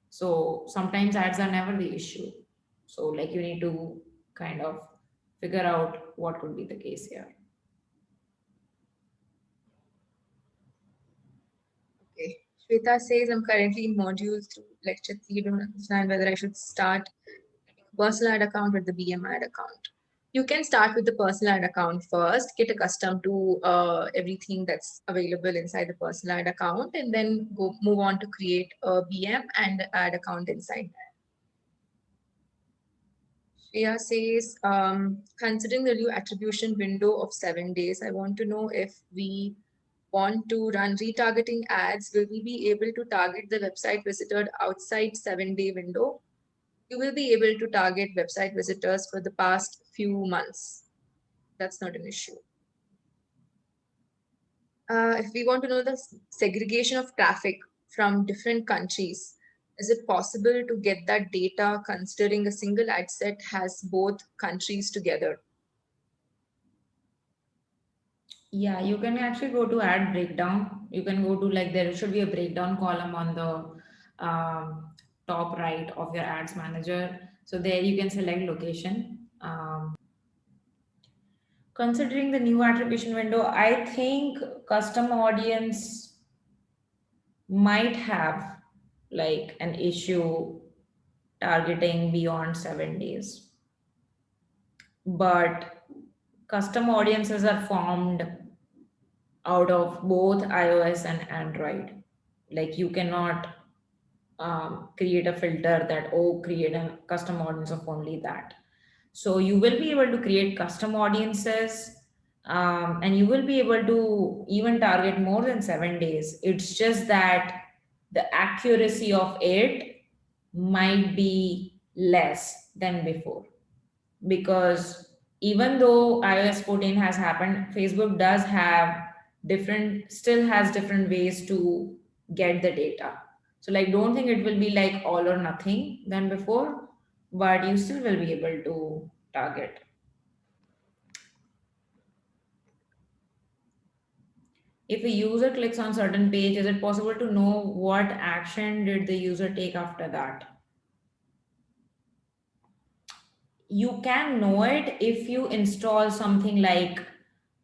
So sometimes ads are never the issue. So like you need to kind of figure out what could be the case here. Okay. Shweta says, I'm currently in module through lecture 3. Don't understand whether I should start personal ad account with the BM ad account. You can start with the personal ad account first, get accustomed to everything that's available inside the personal ad account, and then go move on to create a BM and ad account inside that. Shreya says, considering the new attribution window of 7 days, I want to know if we want to run retargeting ads, will we be able to target the website visitor outside 7-day window? You will be able to target website visitors for the past few months. That's not an issue. If we want to know the segregation of traffic from different countries, is it possible to get that data considering a single ad set has both countries together? Yeah, you can actually go to ad breakdown. You can go to like there should be a breakdown column on the top right of your ads manager. So there you can select location. Considering the new attribution window, I think custom audience might have like an issue targeting beyond 7 days. But custom audiences are formed out of both iOS and Android. Like you cannot create a filter that, oh, create a custom audience of only that. So you will be able to create custom audiences, and you will be able to even target more than 7 days. It's just that the accuracy of it might be less than before, because even though iOS 14 has happened, Facebook does have still has different ways to get the data. So like, don't think it will be like all or nothing than before, but you still will be able to target. If a user clicks on certain page, is it possible to know what action did the user take after that? You can know it if you install something like,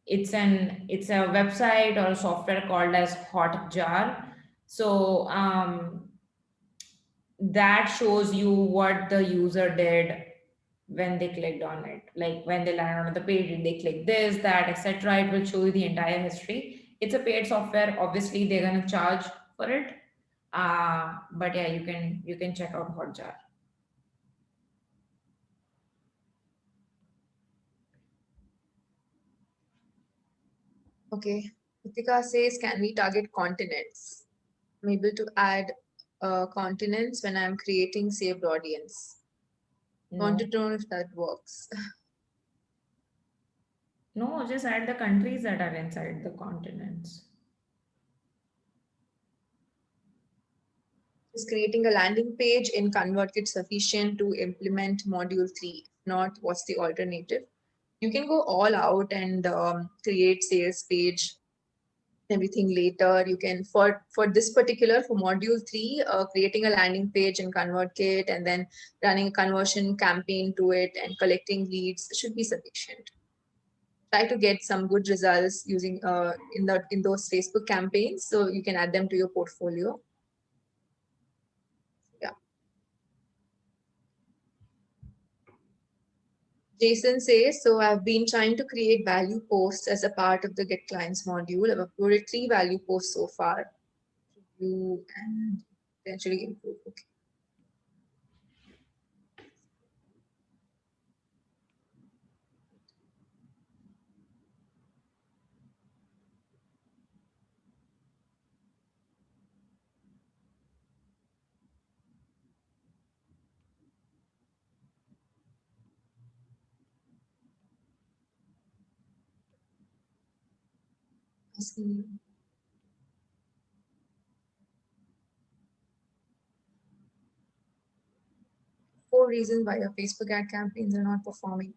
it's a website or a software called as Hotjar. So that shows you what the user did when they clicked on it. Like when they land on the page, did they click this, that, etc. It will show you the entire history. It's a paid software. Obviously, they're gonna charge for it. But yeah, you can check out Hotjar. Okay. Ritika says, can we target continents? I'm able to add continents when I'm creating saved audience. Want No, to know if that works. no, just add the countries that are inside the continents. Is creating a landing page in ConvertKit sufficient to implement module 3? If not, what's the alternative? You can go all out and create sales page, everything later. You can, for this particular, for module 3, creating a landing page in ConvertKit and then running a conversion campaign to it and collecting leads should be sufficient. Try to get some good results using in those Facebook campaigns, so you can add them to your portfolio. Yeah. Jason says, so I've been trying to create value posts as a part of the Get Clients module. I've uploaded 3 value posts so far. Review and eventually improve. Okay. Asking 4 reasons why your Facebook ad campaigns are not performing.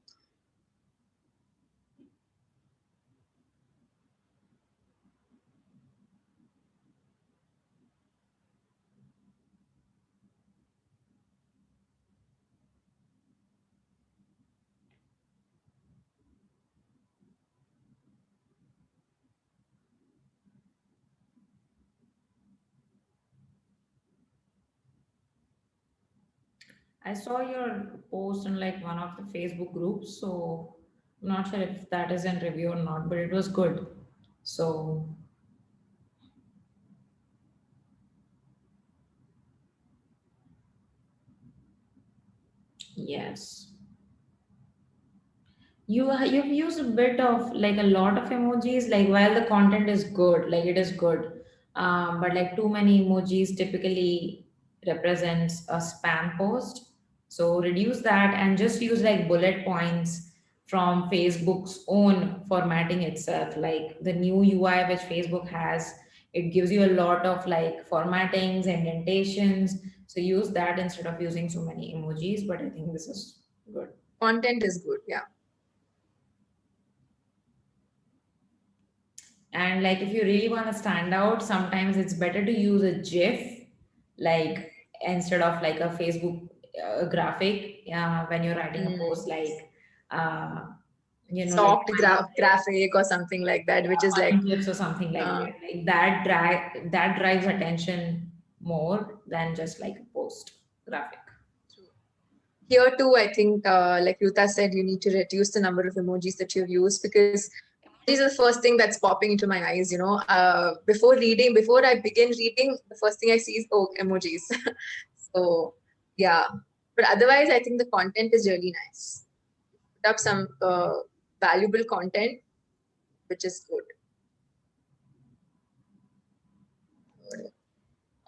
I saw your post in like one of the Facebook groups, so I'm not sure if that is in review or not, but it was good. So yes. You've used a bit of like a lot of emojis, like while the content is good, like it is good, but like too many emojis typically represents a spam post. So reduce that and just use like bullet points from Facebook's own formatting itself, like the new UI which Facebook has. It gives you a lot of like formattings, indentations. So use that instead of using so many emojis. But I think this is good. Content is good, yeah. And like if you really want to stand out, sometimes it's better to use a GIF, like instead of like a Facebook graphic when you're writing a post, like uh, like Soft graphic or something like that, which is like funny GIFs or something like that. Like that drives attention more than just like a post graphic. here too. I think like Yuta said, you need to reduce the number of emojis that you use, because These are the first thing that's popping into my eyes, you know. Before I begin reading, the first thing I see is, oh, emojis. So, yeah. But otherwise, I think the content is really nice. Put up some valuable content, which is good.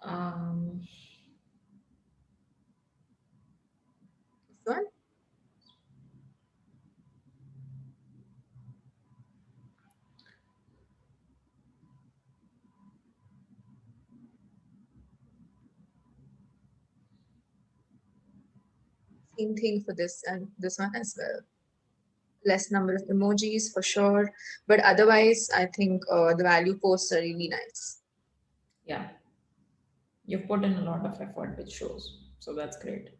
Um, This one? Same thing for this and this one as well. Less number of emojis for sure, but otherwise, I think the value posts are really nice. yeah, you've put in a lot of effort, which shows. So that's great.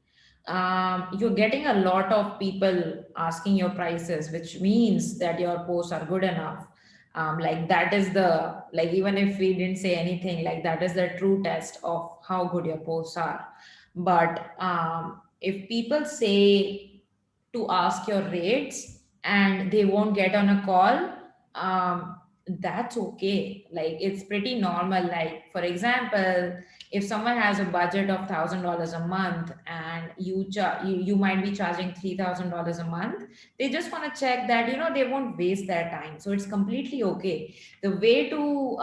You're getting a lot of people asking your prices, which means that your posts are good enough. Like that is the, like, even if we didn't say anything, like that is the true test of how good your posts are. But if people say to ask your rates and they won't get on a call, that's okay. Like it's pretty normal. Like for example, if someone has a budget of $1,000 a month and you might be charging $3,000 a month, they just want to check that, they won't waste their time. So it's completely okay. The way to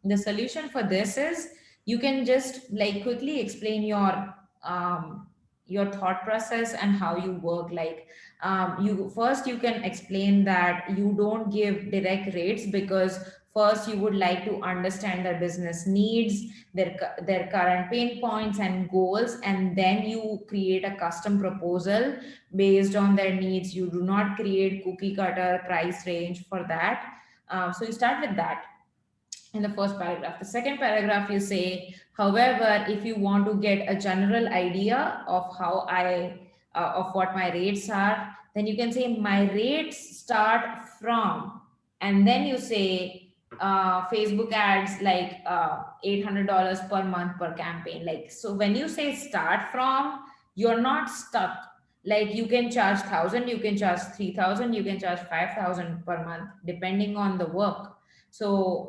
the solution for this is, you can just like quickly explain your thought process and how you work. Like you can explain that you don't give direct rates because first you would like to understand their business needs, their current pain points and goals, and then you create a custom proposal based on their needs. You do not create cookie cutter price range for that. So you start with that in the first paragraph. The second paragraph, you say, however, if you want to get a general idea of how of what my rates are, then you can say my rates start from, and then you say Facebook ads like $800 per month per campaign. Like, so when you say start from, you're not stuck. Like you can charge 1,000, you can charge 3,000, you can charge 5,000 per month, depending on the work. So,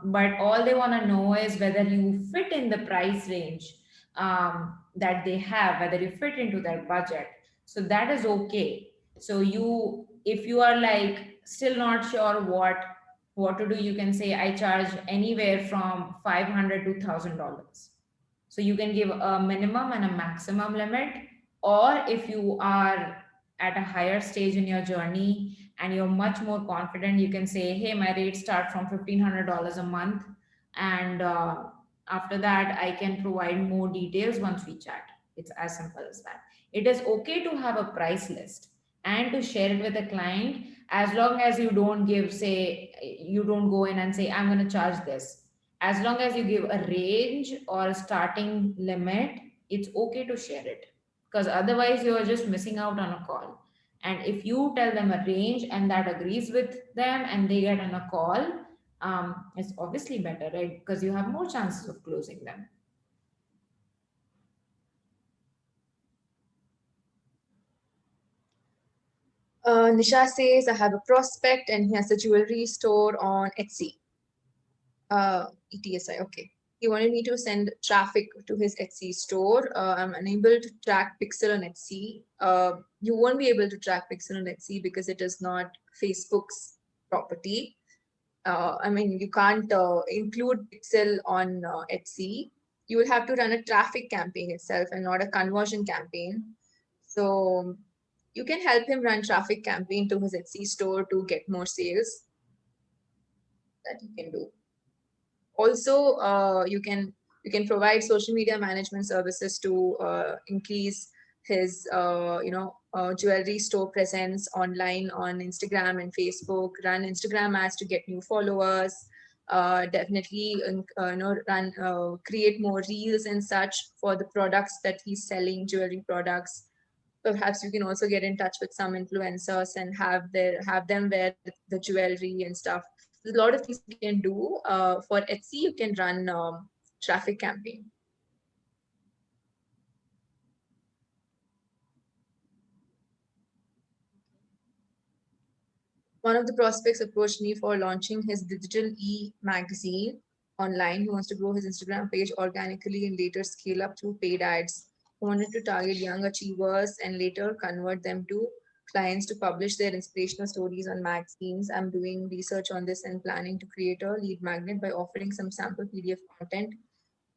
but all they want to know is whether you fit in the price range that they have, whether you fit into their budget. So that is okay. So if you are like still not sure what to do, you can say I charge anywhere from $500 to $1,000. So you can give a minimum and a maximum limit. Or if you are at a higher stage in your journey and you're much more confident, you can say, hey, my rates start from $1,500 a month. And after that, I can provide more details once we chat. It's as simple as that. It is okay to have a price list and to share it with a client, as long as you don't you don't go in and say, I'm going to charge this. As long as you give a range or a starting limit, it's okay to share it, because otherwise you're just missing out on a call. And if you tell them a range and that agrees with them and they get on a call, it's obviously better, right? Because you have more chances of closing them. Nisha says, I have a prospect and he has a jewelry store on Etsy. ETSI, okay. He wanted me to send traffic to his Etsy store. I'm unable to track Pixel on Etsy. You won't be able to track Pixel on Etsy because it is not Facebook's property. I mean, you can't include Pixel on Etsy. You will have to run a traffic campaign itself and not a conversion campaign. So you can help him run traffic campaign to his Etsy store to get more sales. That you can do. Also, you can provide social media management services to increase his jewelry store presence online on Instagram and Facebook. Run Instagram ads to get new followers. Definitely, run create more reels and such for the products that he's selling, jewelry products. Perhaps you can also get in touch with some influencers and have them wear the jewelry and stuff. There's a lot of things you can do. For Etsy, you can run traffic campaign. One of the prospects approached me for launching his digital e-magazine online. He wants to grow his Instagram page organically and later scale up through paid ads. He wanted to target young achievers and later convert them to clients to publish their inspirational stories on magazines. I'm doing research on this and planning to create a lead magnet by offering some sample PDF content,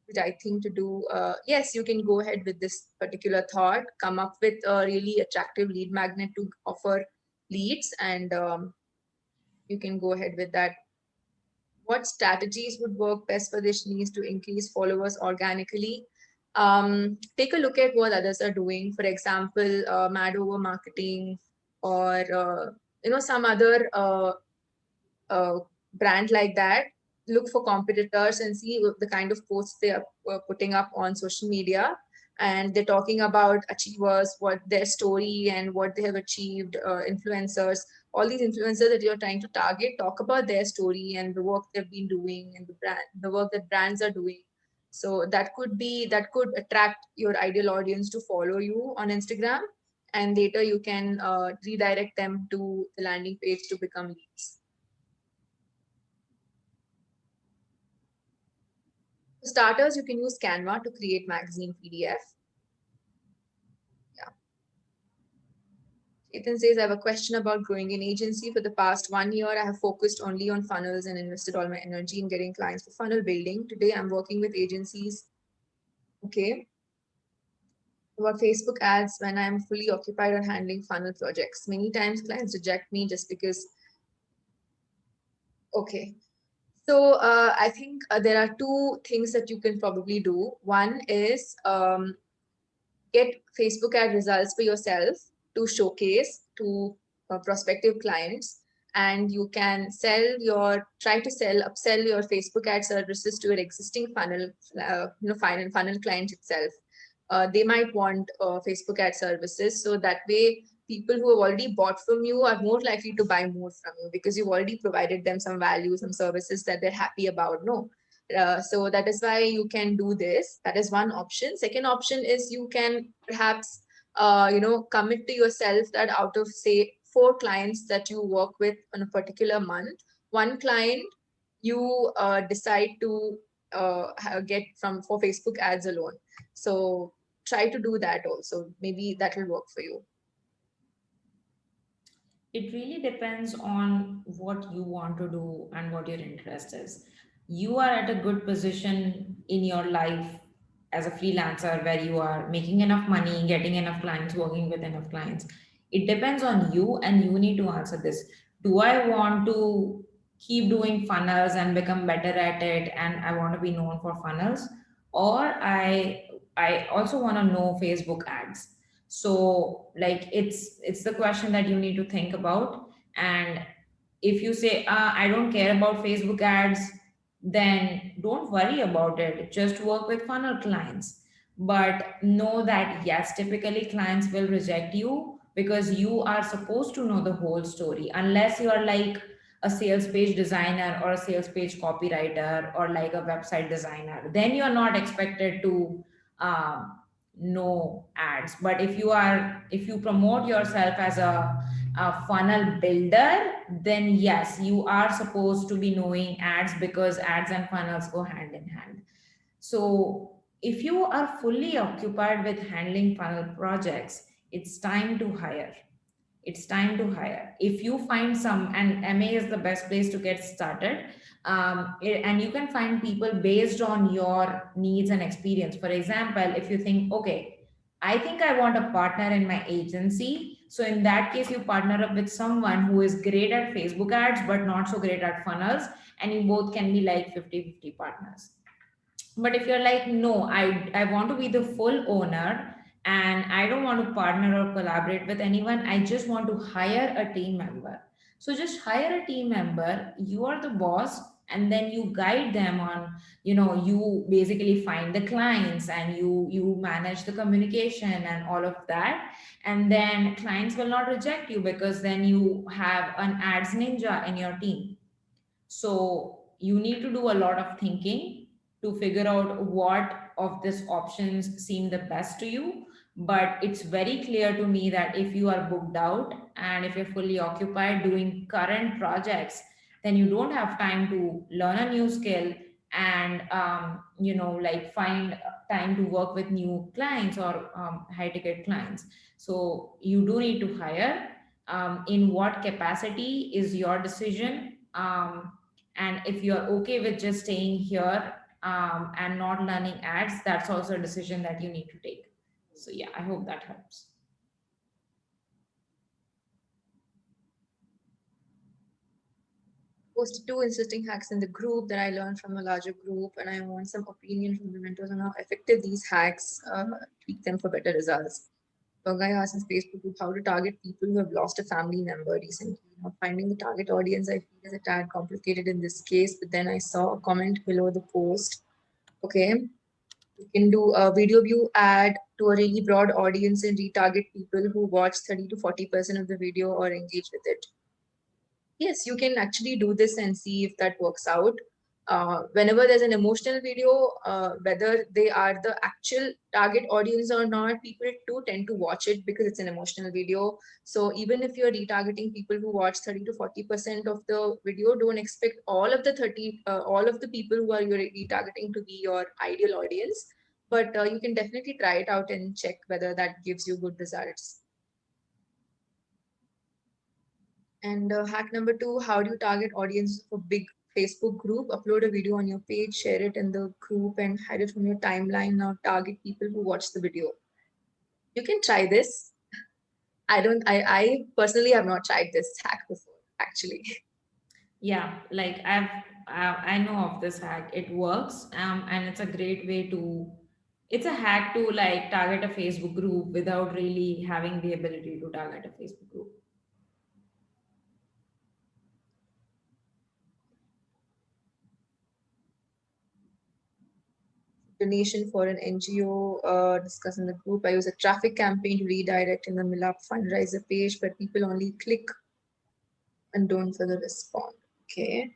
which I think to do. Yes, you can go ahead with this particular thought, come up with a really attractive lead magnet to offer leads, and you can go ahead with that. What strategies would work best for this niche to increase followers organically? Take a look at what others are doing. For example, mad over marketing, or some other uh, brand like that. Look for competitors and see the kind of posts they are putting up on social media, and they're talking about achievers, what their story and what they have achieved. Influencers, all these influencers that you're trying to target, talk about their story and the work they've been doing and the work that brands are doing. So that could attract your ideal audience to follow you on Instagram, and later you can redirect them to the landing page to become leads. For starters, you can use Canva to create magazine PDF. Yeah. Ethan says, I have a question about growing an agency. For the past 1 year, I have focused only on funnels and invested all my energy in getting clients for funnel building. Today, I'm working with agencies. Okay. About Facebook ads when I'm fully occupied on handling funnel projects. Many times clients reject me just because. Okay. So I think there are two things that you can probably do. One is get Facebook ad results for yourself to showcase to prospective clients, and you can try to upsell your Facebook ad services to your existing funnel client itself. They might want Facebook ad services, so that way people who have already bought from you are more likely to buy more from you because you've already provided them some value, some services that they're happy about. No, so that is why you can do this. That is one option. Second option is you can perhaps commit to yourself that out of say 4 clients that you work with on a particular month, one client you decide to get from for Facebook ads alone. So try to do that also. Maybe that will work for you. It really depends on what you want to do and what your interest is. You are at a good position in your life as a freelancer where you are making enough money, getting enough clients, working with enough clients. It depends on you, and you need to answer this. Do I want to keep doing funnels and become better at it, and I want to be known for funnels, or I also want to know Facebook ads? So like it's the question that you need to think about. And if you say I don't care about Facebook ads, then don't worry about it, just work with funnel clients. But know that yes, typically clients will reject you because you are supposed to know the whole story, unless you are like a sales page designer or a sales page copywriter or like a website designer, then you are not expected to um, no ads. But if you promote yourself as a funnel builder, then yes, you are supposed to be knowing ads because ads and funnels go hand in hand. So if you are fully occupied with handling funnel projects, it's time to hire. It's time to hire. If you find some, and MA is the best place to get started. And you can find people based on your needs and experience. For example, if you think, okay, I think I want a partner in my agency, so in that case you partner up with someone who is great at Facebook ads but not so great at funnels, and you both can be like 50-50 partners. But if you're like, no, I want to be the full owner and I don't want to partner or collaborate with anyone, I just want to hire a team member. So just hire a team member, you are the boss, and then you guide them on, you basically find the clients and you manage the communication and all of that. And then clients will not reject you because then you have an ads ninja in your team. So you need to do a lot of thinking to figure out what of these options seem the best to you. But it's very clear to me that if you are booked out and if you're fully occupied doing current projects, then you don't have time to learn a new skill and like find time to work with new clients or high ticket clients. So you do need to hire. In what capacity is your decision, and if you're okay with just staying here and not learning ads, that's also a decision that you need to take. So yeah, I hope that helps. Posted two interesting hacks in the group that I learned from a larger group, and I want some opinion from the mentors on how effective these hacks tweak them for better results. A guy asked in Facebook group how to target people who have lost a family member recently. Finding the target audience I feel is a tad complicated in this case, but then I saw a comment below the post. Okay, you can do a video view ad to a really broad audience and retarget people who watch 30 to 40% of the video or engage with it. Yes, you can actually do this and see if that works out. Whenever there's an emotional video, whether they are the actual target audience or not, people do tend to watch it because it's an emotional video. So even if you're retargeting people who watch 30 to 40% of the video, don't expect all of the people who are you're retargeting to be your ideal audience. But you can definitely try it out and check whether that gives you good results. And hack number two, how do you target audiences for big Facebook group? Upload a video on your page, share it in the group and hide it from your timeline. Now target people who watch the video. You can try this. I personally have not tried this hack before, actually. Yeah, like I know of this hack. It works, and it's a great way to. It's a hack to like target a Facebook group without really having the ability to target a Facebook group. Donation for an NGO, discuss in the group. I use a traffic campaign to redirect in the Milap fundraiser page, but people only click and don't further respond. Okay.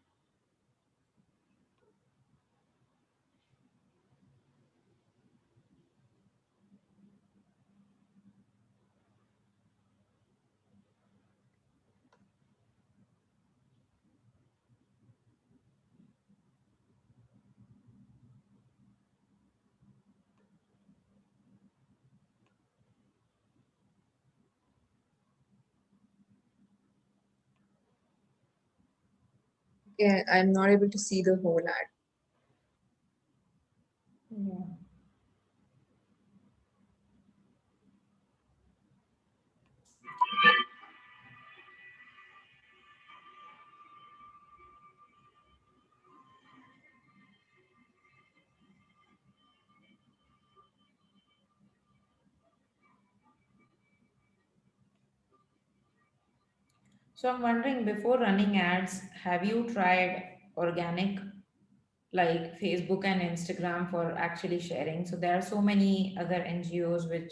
Okay, I'm not able to see the whole ad. Yeah. So I'm wondering, before running ads, have you tried organic, like Facebook and Instagram, for actually sharing? So there are so many other NGOs which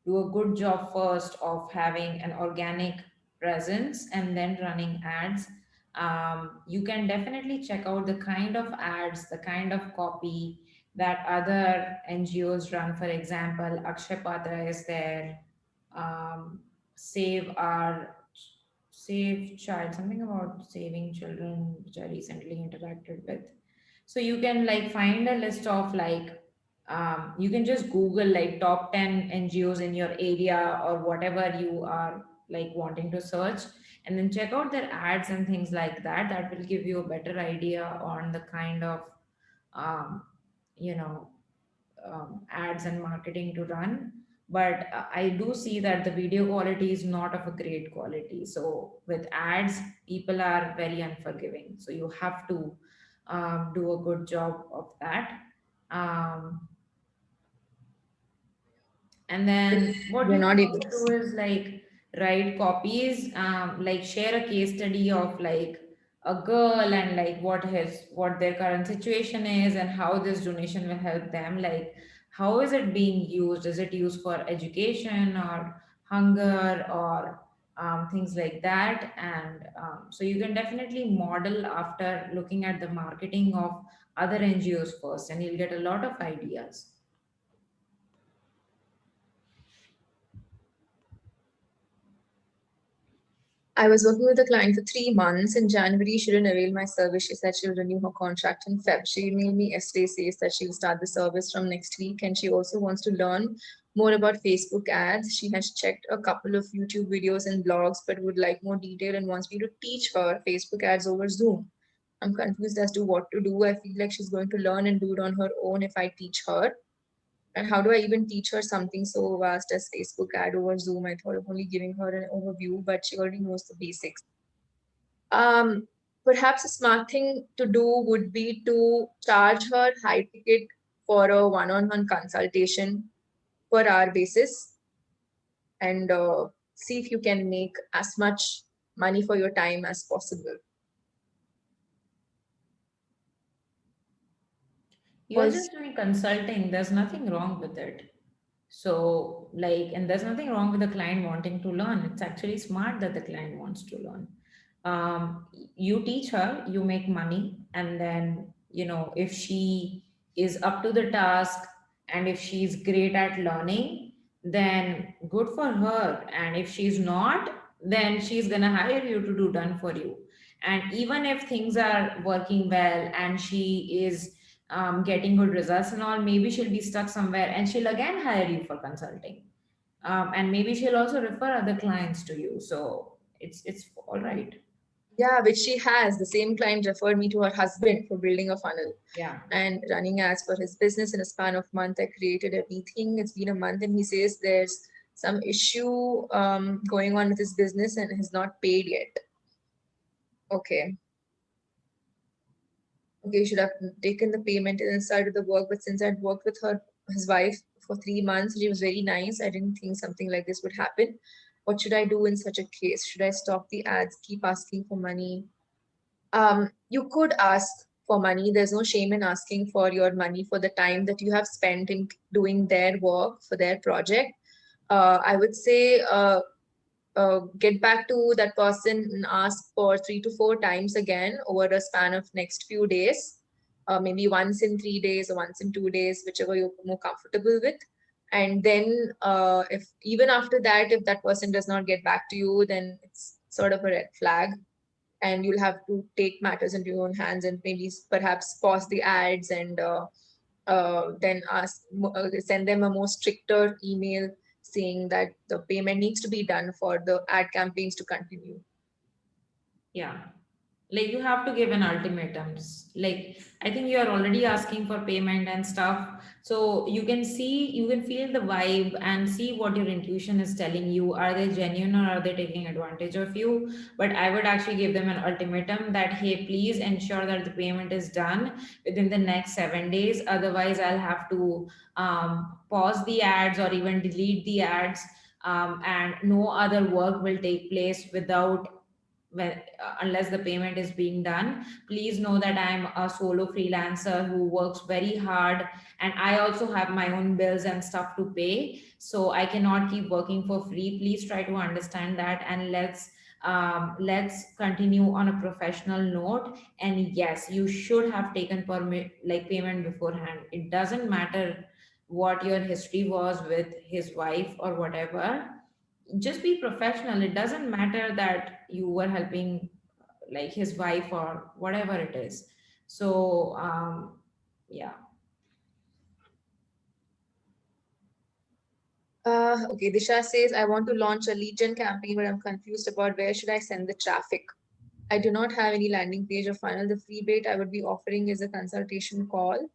do a good job first of having an organic presence and then running ads. You can definitely check out the kind of ads, the kind of copy that other NGOs run. For example, Akshay Patra is there. Save our Save Child, something about saving children, which I recently interacted with. So you can like find a list of like you can just Google like top 10 NGOs in your area or whatever you are like wanting to search, and then check out their ads and things like that. That will give you a better idea on the kind of um, you know ads and marketing to run. But I do see that the video quality is not of a great quality. So with ads, people are very unforgiving. So you have to do a good job of that. Um, and then what We're you can not able also to do see. is like write copies, like share a case study of like a girl and like what their current situation is and how this donation will help them. Like how is it being used? Is it used for education or hunger or things like that? And so you can definitely model after looking at the marketing of other NGOs first, and you'll get a lot of ideas. I was working with a client for 3 months. In January, she didn't avail my service. She said she'll renew her contract in Feb. She emailed me yesterday, says that she'll start the service from next week, and she also wants to learn more about Facebook ads. She has checked a couple of YouTube videos and blogs, but would like more detail and wants me to teach her Facebook ads over Zoom. I'm confused as to what to do. I feel like she's going to learn and do it on her own if I teach her. And how do I even teach her something so vast as Facebook ad over Zoom? I thought of only giving her an overview, but she already knows the basics. Um, Perhaps a smart thing to do would be to charge her high ticket for a one-on-one consultation per hour basis, and see if you can make as much money for your time as possible. You're just doing consulting. There's nothing wrong with it. So, like, and there's nothing wrong with the client wanting to learn. It's actually smart that the client wants to learn. You teach her, you make money, and then, if she is up to the task and if she's great at learning, then good for her. And if she's not, then she's gonna hire you to do done for you. And even if things are working well and she is getting good results and all, maybe she'll be stuck somewhere and she'll again hire you for consulting. And maybe she'll also refer other clients to you. So it's all right. Yeah, which she has. The same client referred me to her husband for building a funnel Yeah. and running ads for his business in a span of month. I created everything. It's been a month, and he says there's some issue going on with his business and has not paid yet. Okay. Okay, he should have taken the payment and started the work. But since I'd worked with his wife for 3 months, she was very nice. I didn't think something like this would happen. What should I do in such a case? Should I stop the ads, keep asking for money? You could ask for money. There's no shame in asking for your money for the time that you have spent in doing their work for their project. I would say get back to that person and ask for 3 to 4 times again over a span of next few days, maybe once in 3 days or once in 2 days, whichever you're more comfortable with. And then if even after that, if that person does not get back to you, then it's sort of a red flag, and you'll have to take matters into your own hands and maybe perhaps pause the ads and then send them a more stricter email saying that the payment needs to be done for the ad campaigns to continue. Yeah. Like, you have to give an ultimatums. Like, I think you are already asking for payment and stuff, so you can feel the vibe and see what your intuition is telling you. Are they genuine or are they taking advantage of you? But I would actually give them an ultimatum that, hey, please ensure that the payment is done within the next 7 days, otherwise I'll have to pause the ads or even delete the ads, and no other work will take place without when unless the payment is being done. Please know that I'm a solo freelancer who works very hard, and I also have my own bills and stuff to pay, so I cannot keep working for free. Please try to understand that, and let's continue on a professional note. And yes, you should have taken payment beforehand. It doesn't matter what your history was with his wife or whatever. Just be professional. It doesn't matter that you were helping like his wife or whatever it is. So yeah. Okay, Disha says, I want to launch a lead gen campaign, but I'm confused about where should I send the traffic. I do not have any landing page or funnel. The free bait I would be offering is a consultation call.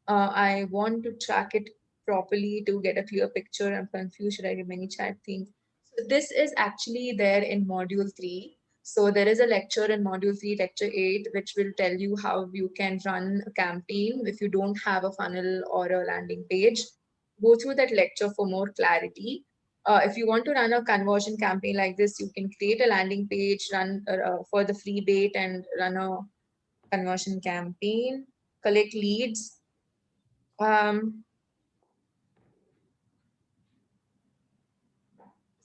I want to track it properly to get a clear picture. I'm confused. Should I give any chat things? So this is actually there in module 3. So there is a lecture in module 3, lecture 8, which will tell you how you can run a campaign if you don't have a funnel or a landing page. Go through that lecture for more clarity. If you want to run a conversion campaign like this, you can create a landing page, run for the free bait and run a conversion campaign, collect leads.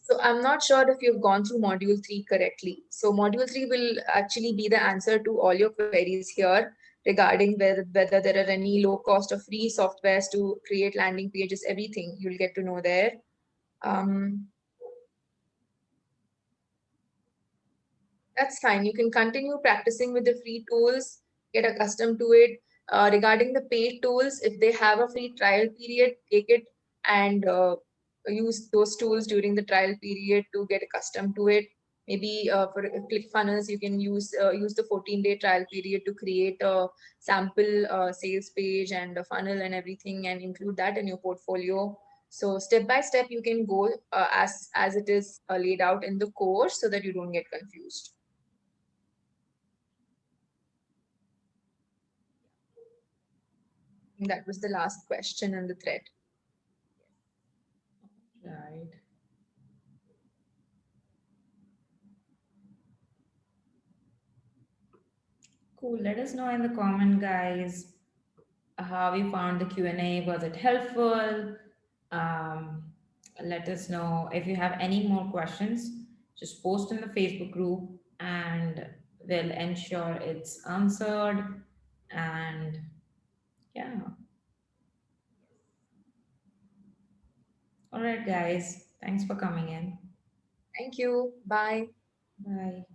So I'm not sure if you've gone through module 3 correctly. So module 3 will actually be the answer to all your queries here regarding whether there are any low cost or free softwares to create landing pages, everything you'll get to know there. Um, That's fine. You can continue practicing with the free tools, get accustomed to it. Regarding the paid tools, if they have a free trial period, take it and use those tools during the trial period to get accustomed to it. Maybe for ClickFunnels, you can use the 14-day trial period to create a sample sales page and a funnel and everything, and include that in your portfolio. So step by step, you can go as it is laid out in the course, so that you don't get confused. That was the last question in the thread. Right. Cool. Let us know in the comment, guys, how you found the Q&A. Was it helpful? Um, Let us know if you have any more questions. Just post in the Facebook group and we'll ensure it's answered. And yeah. All right, guys. Thanks for coming in. Thank you. Bye. Bye.